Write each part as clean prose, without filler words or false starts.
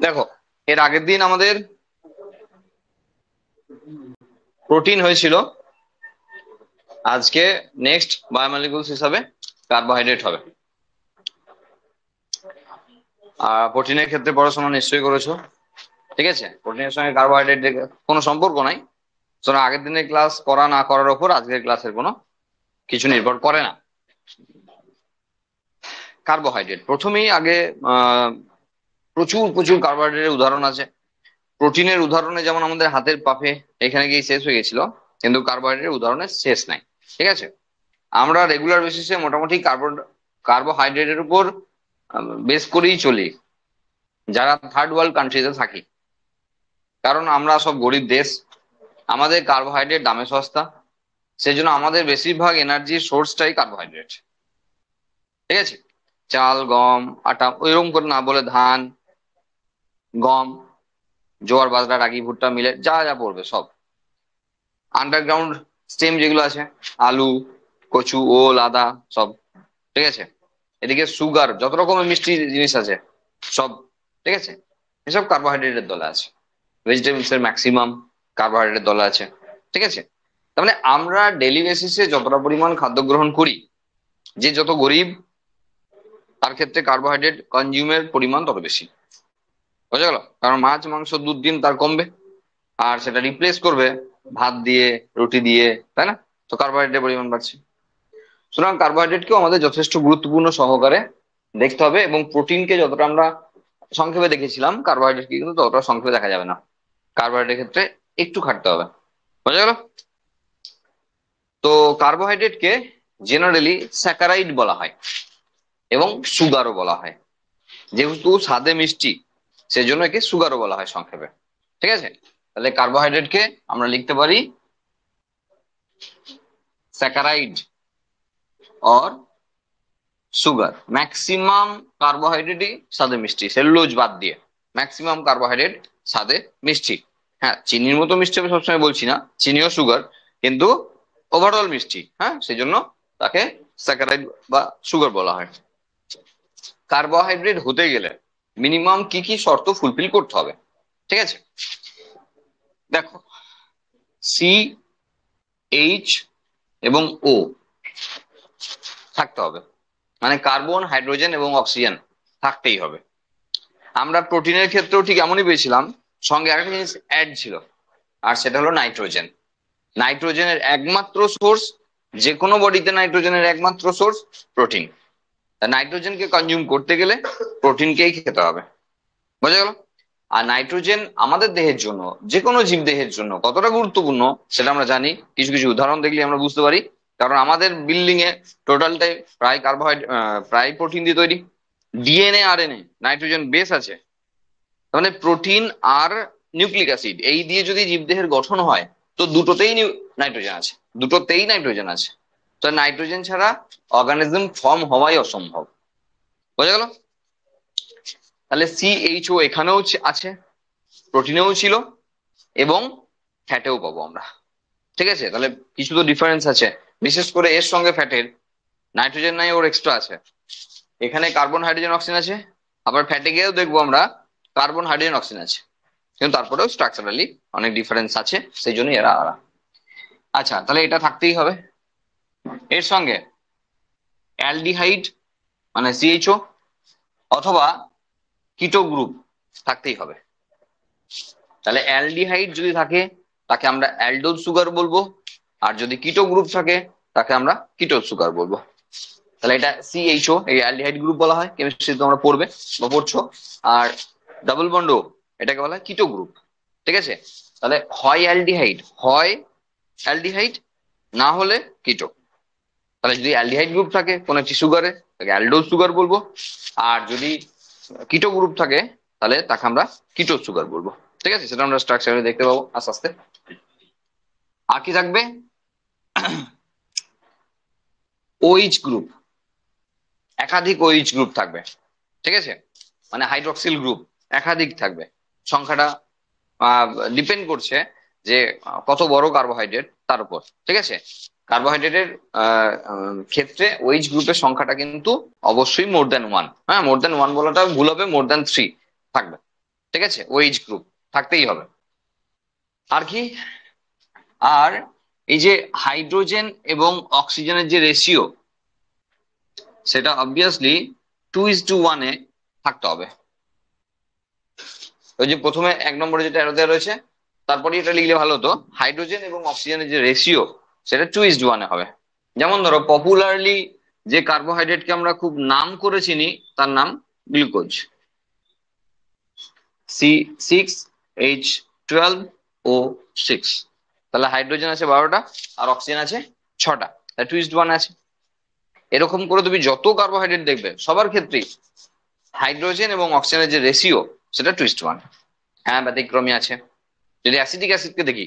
দেখো, এর আগের দিন আমাদের প্রোটিন হয়েছিল, আজকে নেক্সট বায়োমলিকুলস হিসাবে কার্বোহাইড্রেট হবে। আর প্রোটিনের ক্ষেত্রে পড়াশোনা নিশ্চয়ই করেছো, ঠিক আছে? প্রোটিনের সঙ্গে কার্বোহাইড্রেট কোনো সম্পর্ক নাই, সুতরাং আগের দিনের ক্লাস করা না করার উপর আজকের ক্লাসের কোনো কিছু নির্ভর করে না। কার্বোহাইড্রেট প্রথমেই আগে প্রচুর প্রচুর কার্বোহাইড্রেটের উদাহরণ আছে। প্রোটিনের উদাহরণে যেমন আমাদের হাতের পাফে এখানে গিয়ে শেষ হয়ে গেছিল, কিন্তু কার্বোহাইড্রেটের উদাহরণে শেষ নাই, ঠিক আছে? আমরা রেগুলার বেসিসে মোটামুটি কার্বোহাইড্রেটের উপর বেস করেই চলি যারা থার্ড ওয়ার্ল্ড কান্ট্রিতে থাকি, কারণ আমরা সব গরিব দেশ, আমাদের কার্বোহাইড্রেট দামে সস্তা, সেজন্য আমাদের বেশিরভাগ এনার্জির সোর্সটাই কার্বোহাইড্রেট, ঠিক আছে? চাল, গম, আটা ওইরকম করে না বলে ধান, গম, জোয়ার, বাজরা, রাগি, ভুট্টা, মিলে যা যা পড়বে সব। আন্ডারগ্রাউন্ড স্টেম যেগুলো আছে, আলু, কচু, ওল, আদা, সব, ঠিক আছে? এদিকে সুগার, যত রকমের মিষ্টি জিনিস আছে সব, ঠিক আছে? এসব কার্বোহাইড্রেটের দলে আছে। ভেজিটেবলস এর ম্যাক্সিমাম কার্বোহাইড্রেটের দলে আছে, ঠিক আছে? তার মানে আমরা ডেলি বেসিসে যতটা পরিমাণ খাদ্য গ্রহণ করি, যে যত গরিব তার ক্ষেত্রে কার্বোহাইড্রেট কনজিউমের পরিমাণ তত বেশি, বোঝা গেল? কারণ মাছ, মাংস, দুধ, ডিম তার কমবে, আর সেটা রিপ্লেস করবে ভাত দিয়ে, রুটি দিয়ে, তাই না? তো কার্বোহাইড্রেটের পরিমাণ বাড়ছে। সুতরাং কার্বোহাইড্রেটকেও আমাদের যথেষ্ট গুরুত্বপূর্ণ সহকারে দেখতে হবে, এবং প্রোটিনকে যতটা আমরা সংক্ষেপে দেখেছিলাম, কার্বোহাইড্রেটকে কিন্তু ততটা সংক্ষেপে দেখা যাবে না। কার্বোহাইড্রেটের ক্ষেত্রে একটু খাটতে হবে, বোঝা গেল? তো কার্বোহাইড্রেটকে জেনারেলি স্যাকারাইড বলা হয় এবং সুগারও বলা হয়। যেহেতু স্বাদে মিষ্টি, সেজন্য একে সুগারও বলা হয় সংক্ষেপে, ঠিক আছে? তাহলে কার্বোহাইড্রেটকে আমরা লিখতে পারি স্যাকারাইড অর সুগার। ম্যাক্সিমাম কার্বোহাইড্রেটই স্বাদে মিষ্টি, সেলুলোজ বাদ দিয়ে ম্যাক্সিমাম কার্বোহাইড্রেট স্বাদে মিষ্টি। হ্যাঁ, চিনির মতো মিষ্টি আমি সবসময় বলছি না, চিনিও সুগার, কিন্তু ওভারঅল মিষ্টি, হ্যাঁ, সেই জন্য তাকে স্যাকারাইড বা সুগার বলা হয়। কার্বোহাইড্রেট হতে গেলে মিনিমাম কি কি শর্ত ফুলফিল করতে হবে, ঠিক আছে? দেখো, সি, এইচ এবং ও থাকতে হবে, মানে কার্বন, হাইড্রোজেন এবং অক্সিজেন থাকতেই হবে। আমরা প্রোটিনের ক্ষেত্রেও ঠিক এমনই পেয়েছিলাম, সঙ্গে আরেকটা জিনিস অ্যাড ছিল, আর সেটা হলো নাইট্রোজেন। নাইট্রোজেনের একমাত্র সোর্স, যে কোনো বডিতে নাইট্রোজেনের একমাত্র সোর্স প্রোটিন। নাইট্রোজেনকে কনজিউম করতে গেলে প্রোটিনকেই খেতে হবে, বোঝা গেল? আর নাইট্রোজেন আমাদের দেহের জন্য, যে কোনো জীব দেহের জন্য কতটা গুরুত্বপূর্ণ সেটা আমরা জানি, কিছু কিছু উদাহরণ দেখলে আমরা বুঝতে পারি। কারণ আমাদের বিল্ডিং এ টোটালটাই প্রায় কার্বোহাইড্রেট, প্রায় প্রোটিন দিয়ে তৈরি। ডিএনএ, আরএনএ নাইট্রোজেন বেস আছে। মানে প্রোটিন আর নিউক্লিক অ্যাসিড এই দিয়ে যদি জীবদেহের গঠন হয়, তো দুটোতেই নাইট্রোজেন আছে, দুটোতেই নাইট্রোজেন আছে। তো নাইট্রোজেন ছাড়া অর্গানিজম ফর্ম হওয়াই অসম্ভব, বোঝা গেল? তাহলে সিএইচও এখানেও আছে, প্রোটিনেও ছিল, এবং ফ্যাটেও পাবো আমরা, ঠিক আছে? তাহলে কিছু তো ডিফারেন্স আছে, বিশেষ করে এর সঙ্গে ফ্যাটের। নাইট্রোজেন নাই, ওর এক্সট্রা আছে। এখানে কার্বন, হাইড্রোজেন, অক্সিজেন আছে, আবার ফ্যাটে গিয়েও দেখবো আমরা কার্বন, হাইড্রোজেন, অক্সিজেন আছে, কিন্তু তারপরেও স্ট্রাকচারালি অনেক ডিফারেন্স আছে, সেই জন্য এরা আলাদা। আচ্ছা, তাহলে এটা থাকতেই হবে। এর সঙ্গে অ্যালডিহাইড মানে সিএইচও অথবা কিটো গ্রুপ থাকতেই হবে। তাহলে অ্যালডিহাইড যদি থাকে তাকে আমরা অ্যালডোজ সুগার বলবো, আর যদি কিটো গ্রুপ থাকে তাকে আমরা কিটোজ সুগার বলবো। তাহলে এটা সিএইচও, এই অ্যালডিহাইড গ্রুপ বলা হয়, কেমিস্ট্রিতে তোমরা পড়বে বা পড়ছো। আর ডাবল বন্ড এটাকে বলা হয় কিটো গ্রুপ, ঠিক আছে? তাহলে হয় অ্যালডিহাইড, হয় অ্যালডিহাইড, না হলে কিটো। তাহলে যদি অ্যালডিহাইড গ্রুপ থাকে কোন একটি সুগারে, তাকে অ্যালডোজ সুগার বলবো, আর যদি কিটো গ্রুপ থাকে তাহলে তাকে আমরা কিটোজ সুগার বলবো, ঠিক আছে? সেটা আমরা স্ট্রাকচারে দেখতে পাবো আস্তে আস্তে। আর কি থাকবে? ওইচ গ্রুপ, একাধিক ওইচ গ্রুপ থাকবে, ঠিক আছে? মানে হাইড্রক্সিল গ্রুপ একাধিক থাকবে। সংখ্যাটা ডিপেন্ড করছে যে কত বড় কার্বোহাইড্রেট তার উপর। ঠিক আছে, কার্বোহাইড্রেটের ক্ষেত্রে ওএইচ গ্রুপের সংখ্যাটা কিন্তু অবশ্যই মোর দ্যান ওয়ান। হ্যাঁ, মোর দ্যান ওয়ান বলাটা ভুল হবে, মোর দ্যান থ্রি থাকবে। ঠিক আছে, ওএইচ গ্রুপ থাকতেই হবে। আর কি, আর এই যে হাইড্রোজেন এবং অক্সিজেনের যে রেশিও, সেটা অবভিয়াসলি 2:1 থাকতে হবে। ওই যে প্রথমে 1 নম্বরে যেটা অ্যারো দেওয়া রয়েছে, তারপরে এটা লিখলে ভালো হতো, হাইড্রোজেন এবং অক্সিজেনের যে রেশিও সেটা 2:1 হবে। যেমন ধরো পপুলারলি যে কার্বোহাইড্রেটকে আমরা খুব নাম করে চিনি, তার নাম গ্লুকোজ, C6H12O6। তাহলে হাইড্রোজেন আছে 12টা আর অক্সিজেন আছে 6টা, তাই 2:1 আছে। এরকম করে তুমি যত কার্বোহাইড্রেট দেখবে সবার ক্ষেত্রেই হাইড্রোজেন এবং অক্সিজেনের যে রেশিও সেটা 2:1। হ্যাঁ, ব্যতিক্রমী আছে। যদি অ্যাসিটিক অ্যাসিডকে দেখি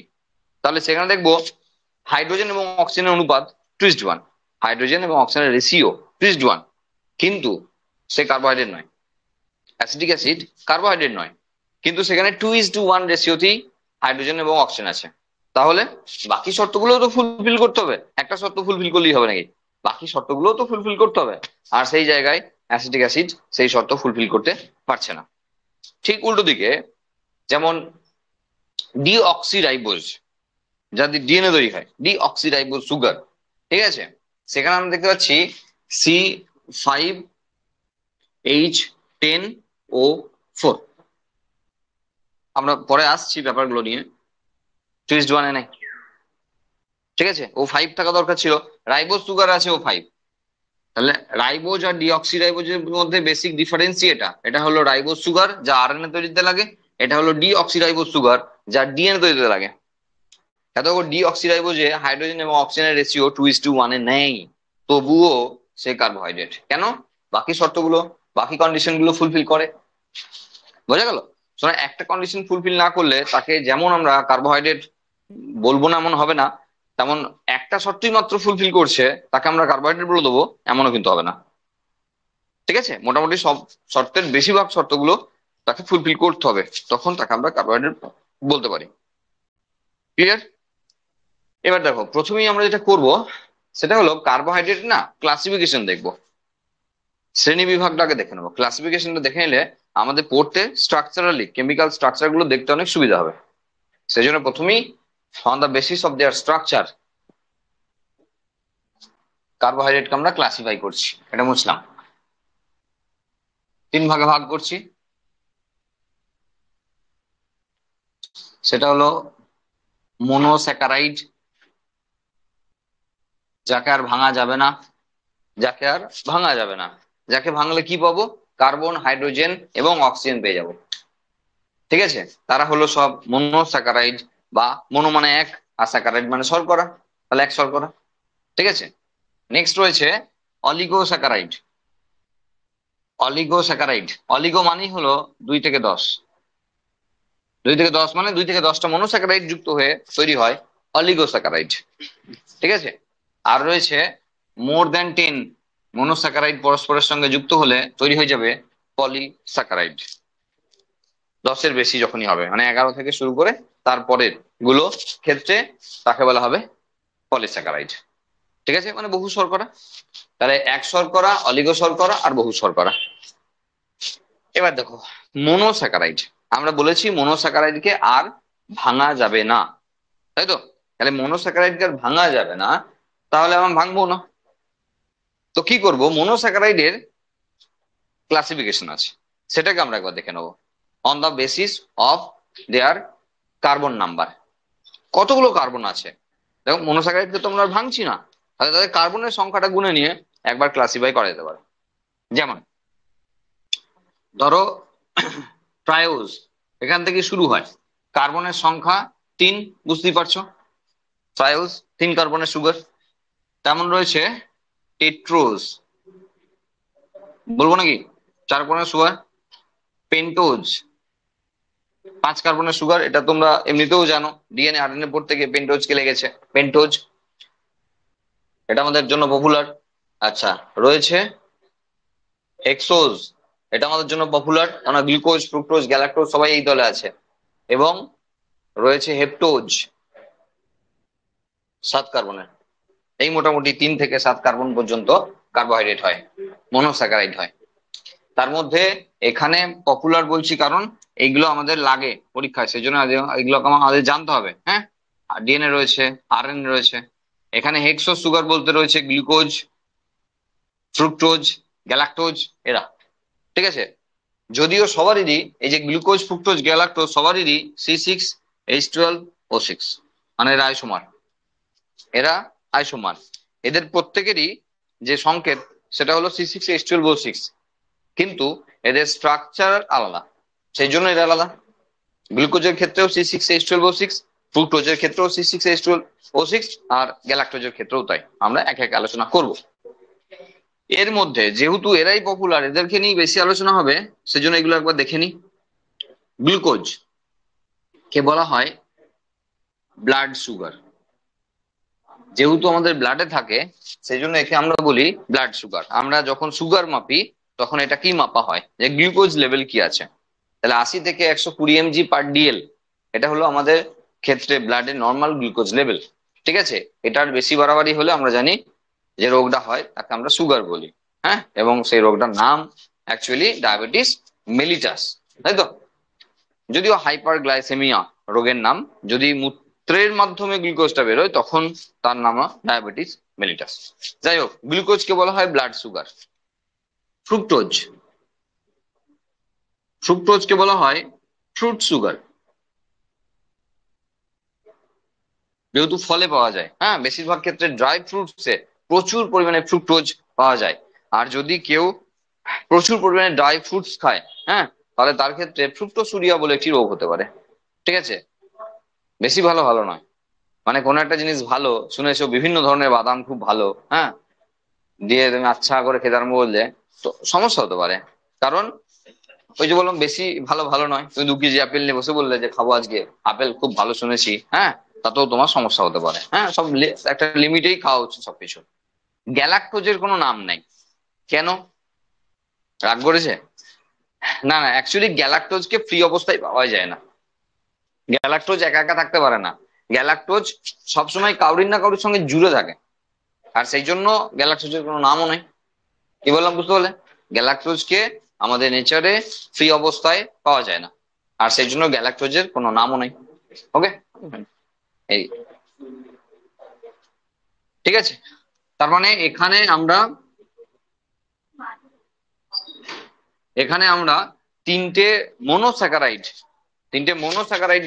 তাহলে সেখানে দেখবো হাইড্রোজেন এবং অক্সিজেনের অনুপাত 2:1, হাইড্রোজেন এবং অক্সিজেনের রেশিও 2:1, কিন্তু সে কার্বোহাইড্রেট নয়। অ্যাসিটিক অ্যাসিড কার্বোহাইড্রেট নয়, কিন্তু সেখানে 2:1 রেশিওতেই হাইড্রোজেন এবং অক্সিজেন আছে। তাহলে বাকি শর্তগুলো তো ফুলফিল করতে হবে, একটা শর্ত ফুলফিল করলেই হবে নাকি? বাকি শর্তগুলো তো ফুলফিল করতে হবে, আর সেই জায়গায় অ্যাসিটিক অ্যাসিড সেই শর্ত ফুলফিল করতে পারছে না। ঠিক উল্টো দিকে, যেমন ডিঅক্সিরাইবোজ, যাদের ডিএনএ তৈরি হয়, ডিঅক্সিরাইবোজ সুগার, ঠিক আছে, সেখানে আমরা দেখতে পাচ্ছি C5H10O4। আমরা পরে আসছি ব্যাপারগুলো নিয়ে, 2:1 নাই। ঠিক আছে, O5 থাকা দরকার ছিল, রাইবোজ সুগার আছে O5। তাহলে রাইবোজ আর ডিঅক্সিরাইবোজের মধ্যে বেসিক ডিফারেন্স এটা হলো রাইবোজ সুগার যা আরএনএ তৈরিতে লাগে, এটা হলো ডিঅক্সিরাইবোজ সুগার যা ডিএনএ তৈরিতে লাগে। এত ডিঅক্সিরাইবোজে হাইড্রোজেন এবং অক্সিজেনের রেশিও 2:1 নেই, তবুও সে কার্বোহাইড্রেট। কেন? বাকি শর্তগুলো, বাকি কন্ডিশন গুলো ফুলফিল করে। বোঝা গেল? একটা কন্ডিশন ফুলফিল না করলে তাকে যেমন আমরা কার্বোহাইড্রেট বলবো না এমন হবে না, তেমন একটা শর্তই মাত্র ফুলফিল করছে তাকে আমরা কার্বোহাইড্রেট বলে দেবো এমনও কিন্তু হবে না। ঠিক আছে, মোটামুটি সব শর্তের বেশিরভাগ শর্তগুলো তাকে ফুলফিল করতে হবে, তখন তাকে আমরা কার্বোহাইড্রেট বলতে পারি। ক্লিয়ার? এবার দেখো, প্রথমেই আমরা যেটা করব সেটা হলো কার্বোহাইড্রেট না ক্লাসিফিকেশন দেখবো, শ্রেণী বিভাগটাকে দেখে নেবো। ক্লাসিফিকেশনটা দেখে নিলে আমাদের পড়তে স্ট্রাকচারালি কেমিক্যাল স্ট্রাকচার গুলো দেখতে অনেক সুবিধা হবে। সেই জন্য প্রথমেই on the basis of their structure কার্বোহাইড্রেটকে আমরা ক্লাসিফাই করছি, এটা বুঝলাম। 3 ভাগে ভাগ করছি, সেটা হলো মনোস্যাকারাইড, যাকে আর ভাঙা যাবে না, যাকে আর ভাঙা যাবে না, যাকে ভাঙলে কি পাবো? কার্বন, হাইড্রোজেন এবং অক্সিজেন পেয়ে যাব। ঠিক আছে, তারা হলো সব মনোস্যাকারাইড, বা মনো মানে এক আর স্যাকারাইড মানে শর্করা, তাহলে এক শর্করা। ঠিক আছে, নেক্সট রয়েছে অলিগোস্যাকারাইড। অলিগোস্যাকারাইড, অলিগো মানেই হলো 2 থেকে 10, 2 থেকে 10 মানে 2 থেকে 10টা মনোস্যাকারাইড যুক্ত হয়ে তৈরি হয় অলিগোস্যাকারাইড। ঠিক আছে, আর রয়েছে মোর দ্যান 10 মনোস্যাকারাইড পরস্পরের সঙ্গে যুক্ত হলে তৈরি হয়ে যাবে পলিস্যাকারাইড। 10-এর বেশি যখনই হবে, মানে 11 থেকে শুরু করে তারপরের গুলো ক্ষেত্রে তাকে বলা হবে পলিস্যাকারাইড। ঠিক আছে, মানে বহু শর্করা। তাহলে এক শর্করা, অলিগো শর্করা আর বহু শর্করা। এবার দেখো মনোস্যাকারাইড, আমরা বলেছি মনোস্যাকারাইডকে আর ভাঙা যাবে না, তাই তো? তাহলে মনোস্যাকারাইডকে আর ভাঙা যাবে না, তাহলে আমরা ভাঙবো না। তো কি করব? মনোস্যাকারাইডের ক্লাসিফিকেশন আছে, সেটাকে আমরা একবার দেখে নেবো on the basis of their carbon number. কতগুলো কার্বন আছে দেখো, মনোস্যাকারাইডকে তো আমরা ভাঙছি না, তাহলে তাদের কার্বনের সংখ্যাটা গুণে নিয়ে একবার ক্লাসিফাই করা যেতে পারে। যেমন ধরো ট্রায়োজ, এখান থেকে শুরু হয়, কার্বনের সংখ্যা 3, বুঝতেই পারছো, ট্রায়োজ 3 কার্বনের সুগার। তেমন রয়েছে টেট্রোজ, বলবো নাকি, 4 কার্বনের সুগার। পেন্টোজ 5 কার্বনের সুগার, এটা তোমরা এমনিতেও জানো, ডিএনএ আরএনএ পড়তে গিয়ে পেন্টোজ কে লেগেছে, পেন্টোজ, এটা আমাদের জন্য পপুলার। আচ্ছা, রয়েছে হেক্সোজ, এটা আমাদের জন্য পপুলার, কারণ গ্লুকোজ, ফ্রুক্টোজ, গ্যালাক্টোজ সবাই এই দলে আছে। এবং রয়েছে হেপ্টোজ, 7 কার্বনের। এই মোটামুটি 3 থেকে 7 কার্বন পর্যন্ত কার্বোহাইড্রেট হয়, মনোস্যাকারাইড হয়। তার মধ্যে এখানে পপুলার বলছি কারণ এইগুলো আমাদের লাগে পরীক্ষায়, সেই জন্য এগুলোকে আমাদের জানতে হবে। হ্যাঁ, ডিএনএ রয়েছে, আরএনএ রয়েছে। এখানে হেক্সো সুগার বলতে রয়েছে গ্লুকোজ, ফ্রুক্টোজ, গ্যালাক্টোজ, এরা। ঠিক আছে, যদিও সবারই এই যে গ্লুকোজ, ফ্রুক্টোজ, গ্যালাক্টোজ সবারই C6H12O6, মানে এরা আইসোমার। এরা আইসোমার, এদের প্রত্যেকেরই যে সংকেত সেটা হলো C6H12O6, কিন্তু এদের স্ট্রাকচার আলাদা, সেই জন্য এরা আলাদা। গ্লুকোজের ক্ষেত্রেও C6H12O6, ফ্রুক্টোজের ক্ষেত্রেও C6H12O6, আর গ্যালাক্টোজের ক্ষেত্রেও তাই। আমরা এক এক আলোচনা করব। এর মধ্যে যেহেতু এরাই পপুলার, এদেরকে নিয়ে বেশি আলোচনা হবে, সেজন্য এগুলো একবার দেখে নি। গ্লুকোজ কে বলা হয় ব্লাড সুগার। যেহেতু আমাদের ব্লাডে থাকে, সেই জন্য একে আমরা বলি ব্লাড সুগার। আমরা যখন সুগার মাপি তখন এটা কি মাপা হয়, যে গ্লুকোজ লেভেল কি আছে। তাহলে 80 থেকে 120 mg/dl, এটা হলো আমাদের ক্ষেত্রে ব্লাডে নর্মাল গ্লুকোজ লেভেল। ঠিক আছে, এটার বেশি বাড়াবাড়ি হলে আমরা জানি যে রোগটা হয় তাকে আমরা সুগার বলি। হ্যাঁ, এবং সেই রোগটার নাম অ্যাকচুয়ালি ডায়াবেটিস মেলিটাস, তাই তো? যদিও হাইপারগ্লাইসেমিয়া রোগের নাম, যদি মূত্রের মাধ্যমে গ্লুকোজটা বেরোয় তখন তার নাম ডায়াবেটিস মেলিটাস। যাই হোক, গ্লুকোজকে বলা হয় ব্লাড সুগার। ফ্রুক্টোজ, ফ্রুক্টোজকে বলা হয় ফ্রুট সুগার। যেহেতু ফলে পাওয়া যায়, হ্যাঁ, বেশিরভাগ ক্ষেত্রে ড্রাই ফ্রুটসে প্রচুর পরিমাণে ফ্রুক্টোজ পাওয়া যায়। আর যদি কেউ প্রচুর পরিমাণে ড্রাই ফ্রুটস খায়, হ্যাঁ, তাহলে তার ক্ষেত্রে ফ্রুক্টোসুরিয়া বলে একটি রোগ হতে পারে। ঠিক আছে, বেশি ভালো ভালো নয়। মানে কোনো একটা জিনিস ভালো শুনেছো, বিভিন্ন ধরনের বাদাম খুব ভালো, হ্যাঁ, দিয়ে তুমি আচ্ছা করে খেতে আরম্ভ করলে তো সমস্যা হতে পারে। কারণ ওই যে বললাম, বেশি ভালো ভালো নয়। তুমি 2 কেজি আপেল নিয়ে বসে বললে যে খাবো আজকে আপেল, খুব ভালো শুনেছি, হ্যাঁ, তাতেও তোমার সমস্যা হতে পারে। হ্যাঁ, সব একটা লিমিটেই খাওয়া উচিত সবকিছু। গ্যালাক্টোজের কোনো নাম নাই, কেন? রাগ করেছে? না না, অ্যাকচুয়ালি গ্যালাক্টোজকে ফ্রি অবস্থায় পাওয়া যায় না। গ্যালাক্টোজ একা একা থাকতে পারে না। গ্যালাক্টোজ সবসময় কাউরির না কাউরির সঙ্গে জুড়ে থাকে, আর সেই জন্য গ্যালাক্টোজের কোনো নামও নেই। কি বললাম বুঝতে পারলে? গ্যালাক্টোজকে আমাদের নেচারে ফ্রি অবস্থায় পাওয়া যায় না, আর সেই জন্য গ্যালাক্টোজের কোনো নামও নেই। ওকে, এই ঠিক আছে। তার মানে এখানে আমরা তিনটে মনোস্যাকারাইড,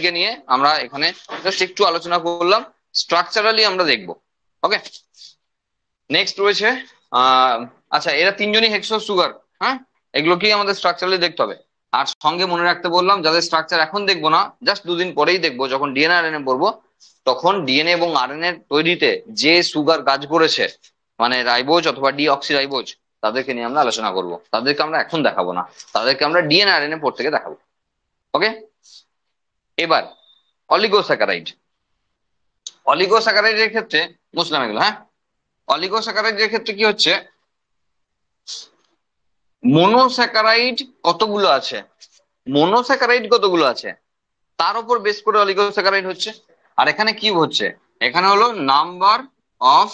কে নিয়ে আমরা এখানে জাস্ট একটু আলোচনা করলাম। স্ট্রাকচারালি আমরা দেখবো। ওকে, নেক্সট রয়েছে আচ্ছা, এরা তিনজনই হেক্সো সুগার। হ্যাঁ, এগুলোকেই আমাদের স্ট্রাকচারালি দেখতে হবে। আর সঙ্গে মনে রাখতে বললাম, যাদের স্ট্রাকচার এখন দেখবো না, জাস্ট 2 দিন পরেই দেখবো, যখন ডিএনএ আরএনএ পড়বো, তখন ডিএনএ এবং আরএনএ তৈরিতে যে সুগার কাজ করেছে, মানে রাইবোজ অথবা ডিঅক্সি রাইবোজ, তাদেরকে নিয়ে আমরা আলোচনা করব। তাদেরকে আমরা এখন দেখাবো না, তাদেরকে আমরা ডিএনএ আরএনএ পড়তে গিয়ে দেখাবো। ওকে, এবার অলিগোস্যাকারাইড। অলিগোস্যাকারাইডের ক্ষেত্রে বুঝলাম এগুলো। হ্যাঁ, অলিগোস্যাকারাইডের ক্ষেত্রে কি হচ্ছে, মনোস্যাকারাইড কতগুলো আছে, তার উপর বেস করে অলিগোস্যাকারাইড হচ্ছে। আর এখানে কি হচ্ছে, এখানে হলো নাম্বার অফ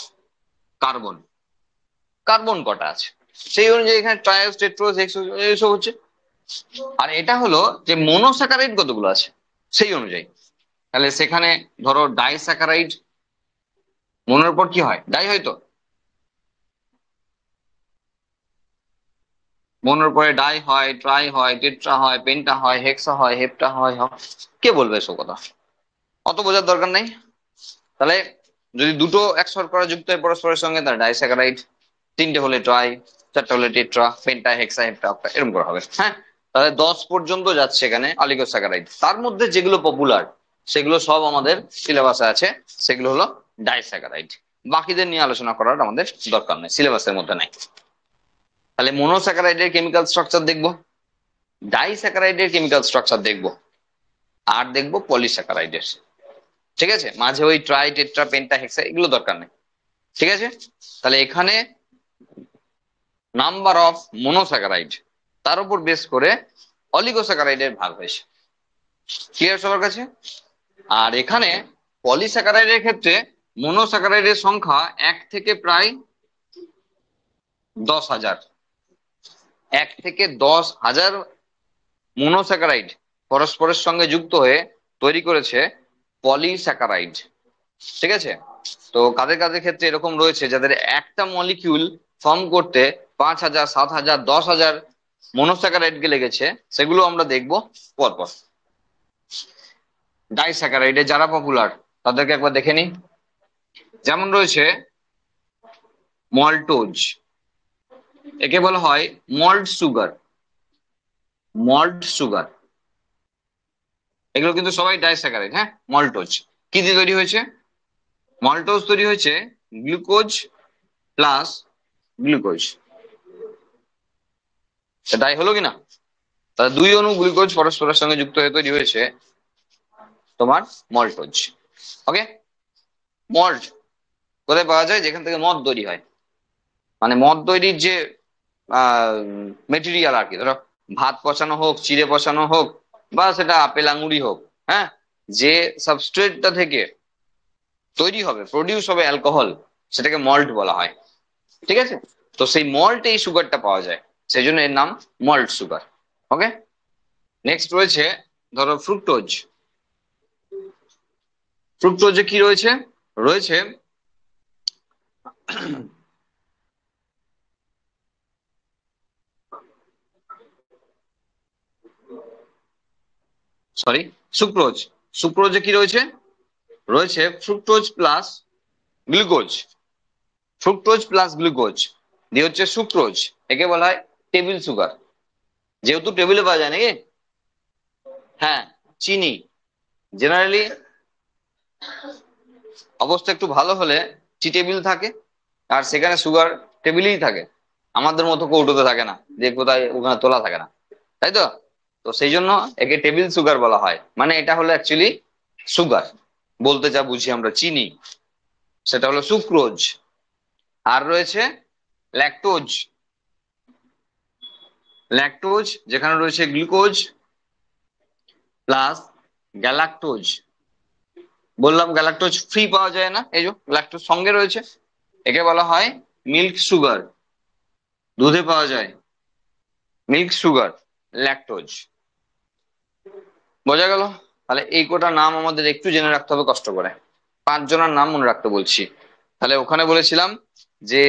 কার্বন, কার্বন কটা আছে সেই অনুযায়ী এখানে ট্রায়োস, টেট্রোস, হেক্সোস এইসব হচ্ছে। আর এটা হলো যে মনোস্যাকারাইড কতগুলো আছে সেই অনুযায়ী। তাহলে সেখানে ধরো ডাইস্যাকারাইড, মনের পর কি হয়, ডাই হয় তো, মনের পরে ডাই হয়, ট্রাই হয়, টেট্রা হয়, পেন্টা হয়, হেক্সা হয়, হেপ্টা হয়। কে বলবে এসব কথা? অত বোঝার দরকার নেই। তাহলে যদি দুটো এক শর্করা যুক্ত হয় পরস্পরের সঙ্গে, তাহলে ডাইস্যাকারাইড। 3টে হলে ট্রাই, 4টে হলে টেট্রা, পেন্টা, হেক্সা, হেপ্টা, অক্টা, এরকম করে হবে। হ্যাঁ, তাহলে 10 পর্যন্ত যাচ্ছে এখানে অলিগোস্যাকারাইড। তার মধ্যে যেগুলো পপুলার সেগুলো সব আমাদের সিলেবাসে আছে, সেগুলো হলো ডাইস্যাকারাইড। বাকিদের নিয়ে আলোচনা করার আমাদের দরকার নেই, সিলেবাসের মধ্যে নাই। তাহলে মনোস্যাকারাইডের কেমিক্যাল স্ট্রাকচার দেখবো, ডাইস্যাকারাইডের কেমিক্যাল স্ট্রাকচার দেখবো, আর দেখবো পলিস্যাকারাইডের। ঠিক আছে, মাঝে ওই ট্রাই, টেট্রা, পেন্টা, হেক্সা এগুলো দরকার নেই। ঠিক আছে, তাহলে এখানে নাম্বার অফ মনোস্যাকারাইড, তার উপর বেস করে অলিগোস্যাকারাইডের ভাগ হয়েছে। ক্লিয়ার সবার কাছে? আর এখানে পলিস্যাকারাইডের ক্ষেত্রে মনোস্যাকারাইডের সংখ্যা 1 থেকে প্রায় 10,000, 1 থেকে 10,000 মনোস্যাকারাইড পরস্পরের সঙ্গে যুক্ত হয়ে তৈরি করেছে পলিস্যাকারাইড। ঠিক আছে? তো কাদের কাদের ক্ষেত্রে এরকম রয়েছে যাদের একটা মলিকিউল ফর্ম করতে 5,000, 7,000, 10,000 মনোস্যাকারাইডকে লেগেছে, সেগুলো আমরা দেখবো পরপর। ডাইস্যাকারাইডে যারা পপুলার তাদেরকে একবার দেখে নিই। যেমন রয়েছে মল্টোজ, একে বলা হয় মল্ট সুগার। মল্ট সুগার এগুলো কিন্তু সবাই ডাইস্যাকারাইড। হ্যাঁ, মল্টোজ কি দিয়ে তৈরি হয়েছে? মল্টোজ তৈরি হয়েছে গ্লুকোজ প্লাস গ্লুকোজ। সেটাই হলো কিনা? তাহলে দুই অণু গ্লুকোজ পরস্পরের সঙ্গে যুক্ত হয়ে তৈরি হয়েছে তোমার মল্টোজ। ওকে, মল্ট কোথায় পাওয়া যায়? যেখান থেকে মদ তৈরি হয়, মানে মদ তৈরির যে মেটেরিয়াল আর কি, ধরো ভাত পচানো হোক, চিড়ে পচানো হোক, বা সেটা আপেল আঙুরি হোক, হ্যাঁ, যে সাবস্ট্রেটটা থেকে তৈরি হবে, প্রডিউস হবে অ্যালকোহল, সেটাকে মল্ট বলা হয়। ঠিক আছে? তো সেই মল্ট এই সুগারটা পাওয়া যায়, সেই জন্য এর নাম মল্ট সুগার। ওকে, নেক্সট রয়েছে ধরো ফ্রুক্টোজ। ফ্রুক্টোজে কি রয়েছে? রয়েছে সরি সুক্রোজ। সুক্রোজে কি রয়েছে? রয়েছে fructose plus glucose. Fructose plus glucose দিয়ে হচ্ছে সুক্রোজ। একে বলা হয় টেবিল সুগার, যেহেতু টেবিলে পাওয়া যায় নাকি। হ্যাঁ, চিনি জেনারেলি অবস্থা একটু ভালো হলে টি টেবিল থাকে, আর সেখানে সুগার টেবিলেই থাকে, আমাদের মতো কৌটোতে থাকে না যে কোথায় ওখানে তোলা থাকে না, তাই তো? তো সেই জন্য একে টেবিল সুগার বলা হয়, মানে এটা হলো অ্যাকচুয়ালি সুগার, বলতে যা বুঝি আমরা চিনি, সেটা হলো সুক্রোজ। আর রয়েছে ল্যাকটোজ। ল্যাকটোজ যেখানে রয়েছে গ্লুকোজ প্লাস গ্যালাক্টোজ। বললাম গ্যালাক্টোজ ফ্রি পাওয়া যায় না, এই যে ল্যাকটোজ সঙ্গে রয়েছে, একে বলা হয় মিল্ক সুগার। দুধে পাওয়া যায় মিল্ক সুগার, ল্যাকটোজ। বোঝা গেল? তাহলে এই কটা নাম আমাদের একটু জেনে রাখতে হবে কষ্ট করে। 5 জনের নাম মনে রাখতে বলছি। তাহলে ওখানে বলেছিলাম যে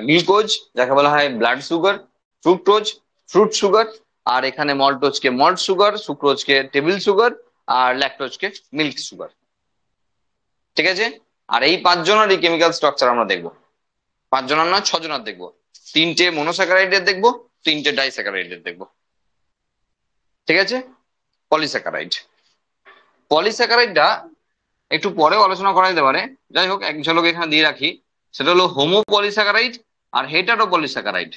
গ্লুকোজ যাকে বলা হয় blood sugar, fructose fruit sugar, আর এখানে মল্টোজকে মল্ট সুগার, সুক্রোজকে টেবিল সুগার, আর ল্যাকটোজকে মিল্ক সুগার। ঠিক আছে? আর এই 5 জনেরই কেমিক্যাল স্ট্রাকচার আমরা দেখবো। 5 জনের না, 6 জনের দেখবো। 3টে মনোস্যাকারাইডের দেখবো, 3টে ডাইস্যাকারাইডের দেখবো। ঠিক আছে? পলিস্যাকারাইড, পলিস্যাকারাইডটা একটু পরেও আলোচনা করা যেতে পারে, যাই হোক এক ঝলক এখানে দিয়ে রাখি। সেটা হলো হোমো পলিস্যাকারাইড আর হেটারো পলিস্যাকারাইড।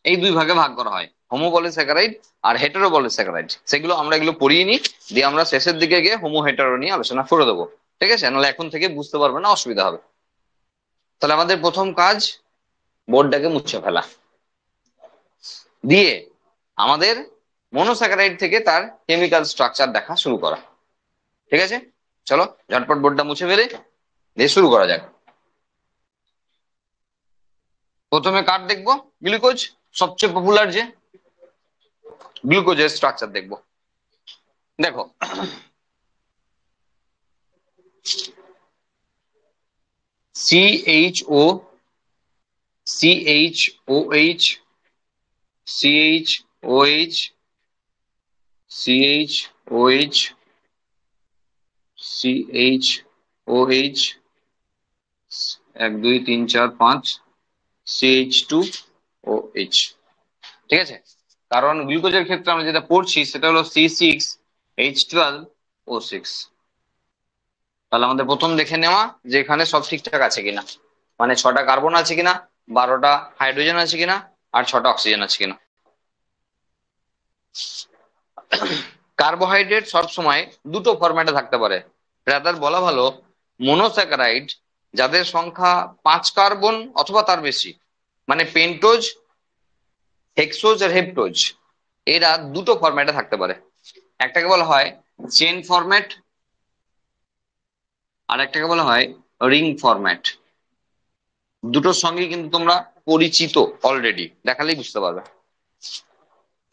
এই দুই ভাগে ভাগ করা হয়, হোমো পলিস্যাকারাইড আর হেটারো পলিস্যাকারাইড। সেগুলো আমরা এগুলো পড়িয়ে নিই, দিয়ে আমরা শেষের দিকে গিয়ে হোমো হেটারো নিয়ে আলোচনা করে দেবো। ঠিক আছে? নাহলে এখন থেকে বুঝতে পারবে না, অসুবিধা হবে। তাহলে আমাদের প্রথম কাজ বোর্ডটাকে মুছে ফেলা, দিয়ে আমাদের মনোস্যাকারাইড থেকে তার কেমিক্যাল স্ট্রাকচার দেখা শুরু করা। ঠিক আছে? চলো ঝটপট বোর্ডটা মুছে ফেলে দিয়ে শুরু করা যাক। প্রথমে কার দেখবো? গ্লুকোজ, সবচেয়ে পপুলার যে গ্লুকোজের স্ট্রাকচার দেখবো। দেখো CHO, CHOH, CHOH, CHOH, CHOH, 1 2 3 4 5, CH2OH। ঠিক আছে? কারণ গ্লুকোজের ক্ষেত্রে আমরা যেটা পড়ছি সেটা হলো C6H12O6। তাহলে আমাদের প্রথম দেখে নেওয়া যে এখানে সব ঠিকঠাক আছে কিনা, মানে 6টা কার্বন আছে কিনা, 12টা হাইড্রোজেন আছে কিনা, আর 6টা অক্সিজেন আছে কিনা। কার্বোহাইড্রেট সবসময় দুটো ফরম্যাটে থাকতে পারে, রাদার বলা ভালো মনোস্যাকারাইড যাদের সংখ্যা 5 কার্বন অথবা তার বেশি, মানে পেন্টোজ, হেক্সোজ আর হেপ্টোজ, এরা দুটো ফরম্যাটে থাকতে পারে। একটাকে বলা হয় চেন ফরম্যাট, আর একটাকে বলা হয় রিং ফরম্যাট। দুটোর সঙ্গে কিন্তু তোমরা পরিচিত, অলরেডি দেখালেই বুঝতে পারবে।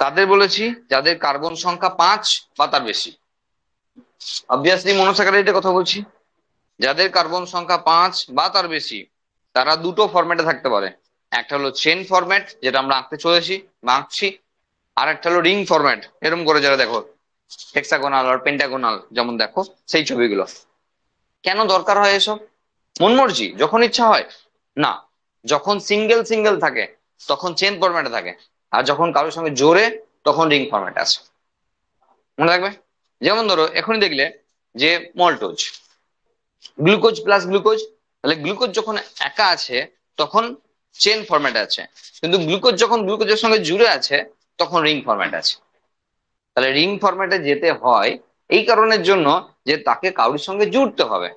তাদের বলেছি যাদের কার্বন সংখ্যা 5 বা তার বেশি। অবভিয়াসলি মনোস্যাকারাইডের কথা বলছি। যাদের কার্বন সংখ্যা 5 বা তার বেশি, তারা দুটো ফরম্যাটে থাকতে পারে। একটা হলো চেন ফরম্যাট, যেটা আমরা আঁকতে চলেছি বা আঁকছি, আর একটা হলো রিং ফরম্যাট, এরকম করে যারা দেখো হেক্সাগোনাল আর পেন্টাগোনাল যেমন দেখো সেই ছবিগুলো। কেন দরকার হয় এসব? মন মর্জি যখন ইচ্ছা হয় না, যখন সিঙ্গেল সিঙ্গেল থাকে তখন চেন ফরম্যাটে থাকে, আর যখন কারোর সঙ্গে জোরে তখন রিং ফরম্যাটে আছে। মনে রাখবে। যেমন ধরো এখনই দেখলে যে মল্টোজ, গ্লুকোজ প্লাস গ্লুকোজ, তাহলে গ্লুকোজ যখন একা আছে তখন চেন ফরম্যাটে আছে, কিন্তু গ্লুকোজ যখন গ্লুকোজের সঙ্গে জুড়ে আছে তখন রিং ফরম্যাট আছে। তাহলে রিং ফরম্যাটে যেতে হয় এই কারণের জন্য যে তাকে কারোর সঙ্গে জুড়তে হবে,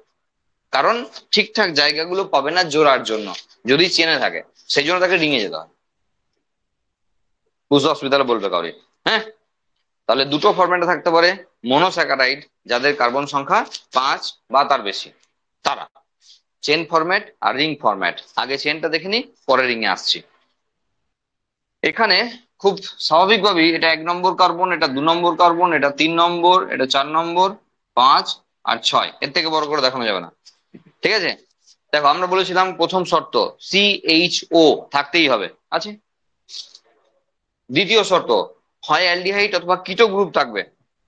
কারণ ঠিকঠাক জায়গাগুলো পাবে না জোড়ার জন্য যদি চেনে থাকে, সেই জন্য তাকে রিঙে যেতে হয়। বুঝতে অসুবিধা হলে বলবে কাউরি। হ্যাঁ, তাহলে দুটো ফরম্যাটে থাকতে পারে মনোস্যাকারাইড, যাদের কার্বন সংখ্যা 5 বা তার বেশি, তারা চেন ফরম্যাট আর রিং ফরম্যাট। আগে চেনটা দেখে নি, পরে রিং এ আসছি। এখানে খুব স্বাভাবিকভাবেই এটা 1 নম্বর কার্বন, এটা 2 নম্বর কার্বন, এটা 3 নম্বর, এটা 4 নম্বর, 5 আর 6, এর থেকে বড় করে দেখানো যাবে না। ঠিক আছে, দেখো আমরা বলেছিলাম প্রথম শর্ত CHO থাকতেই হবে, আছে। দ্বিতীয় শর্ত হয় অ্যালডিহাইড অথবা কিটো গ্রুপ থাকবে।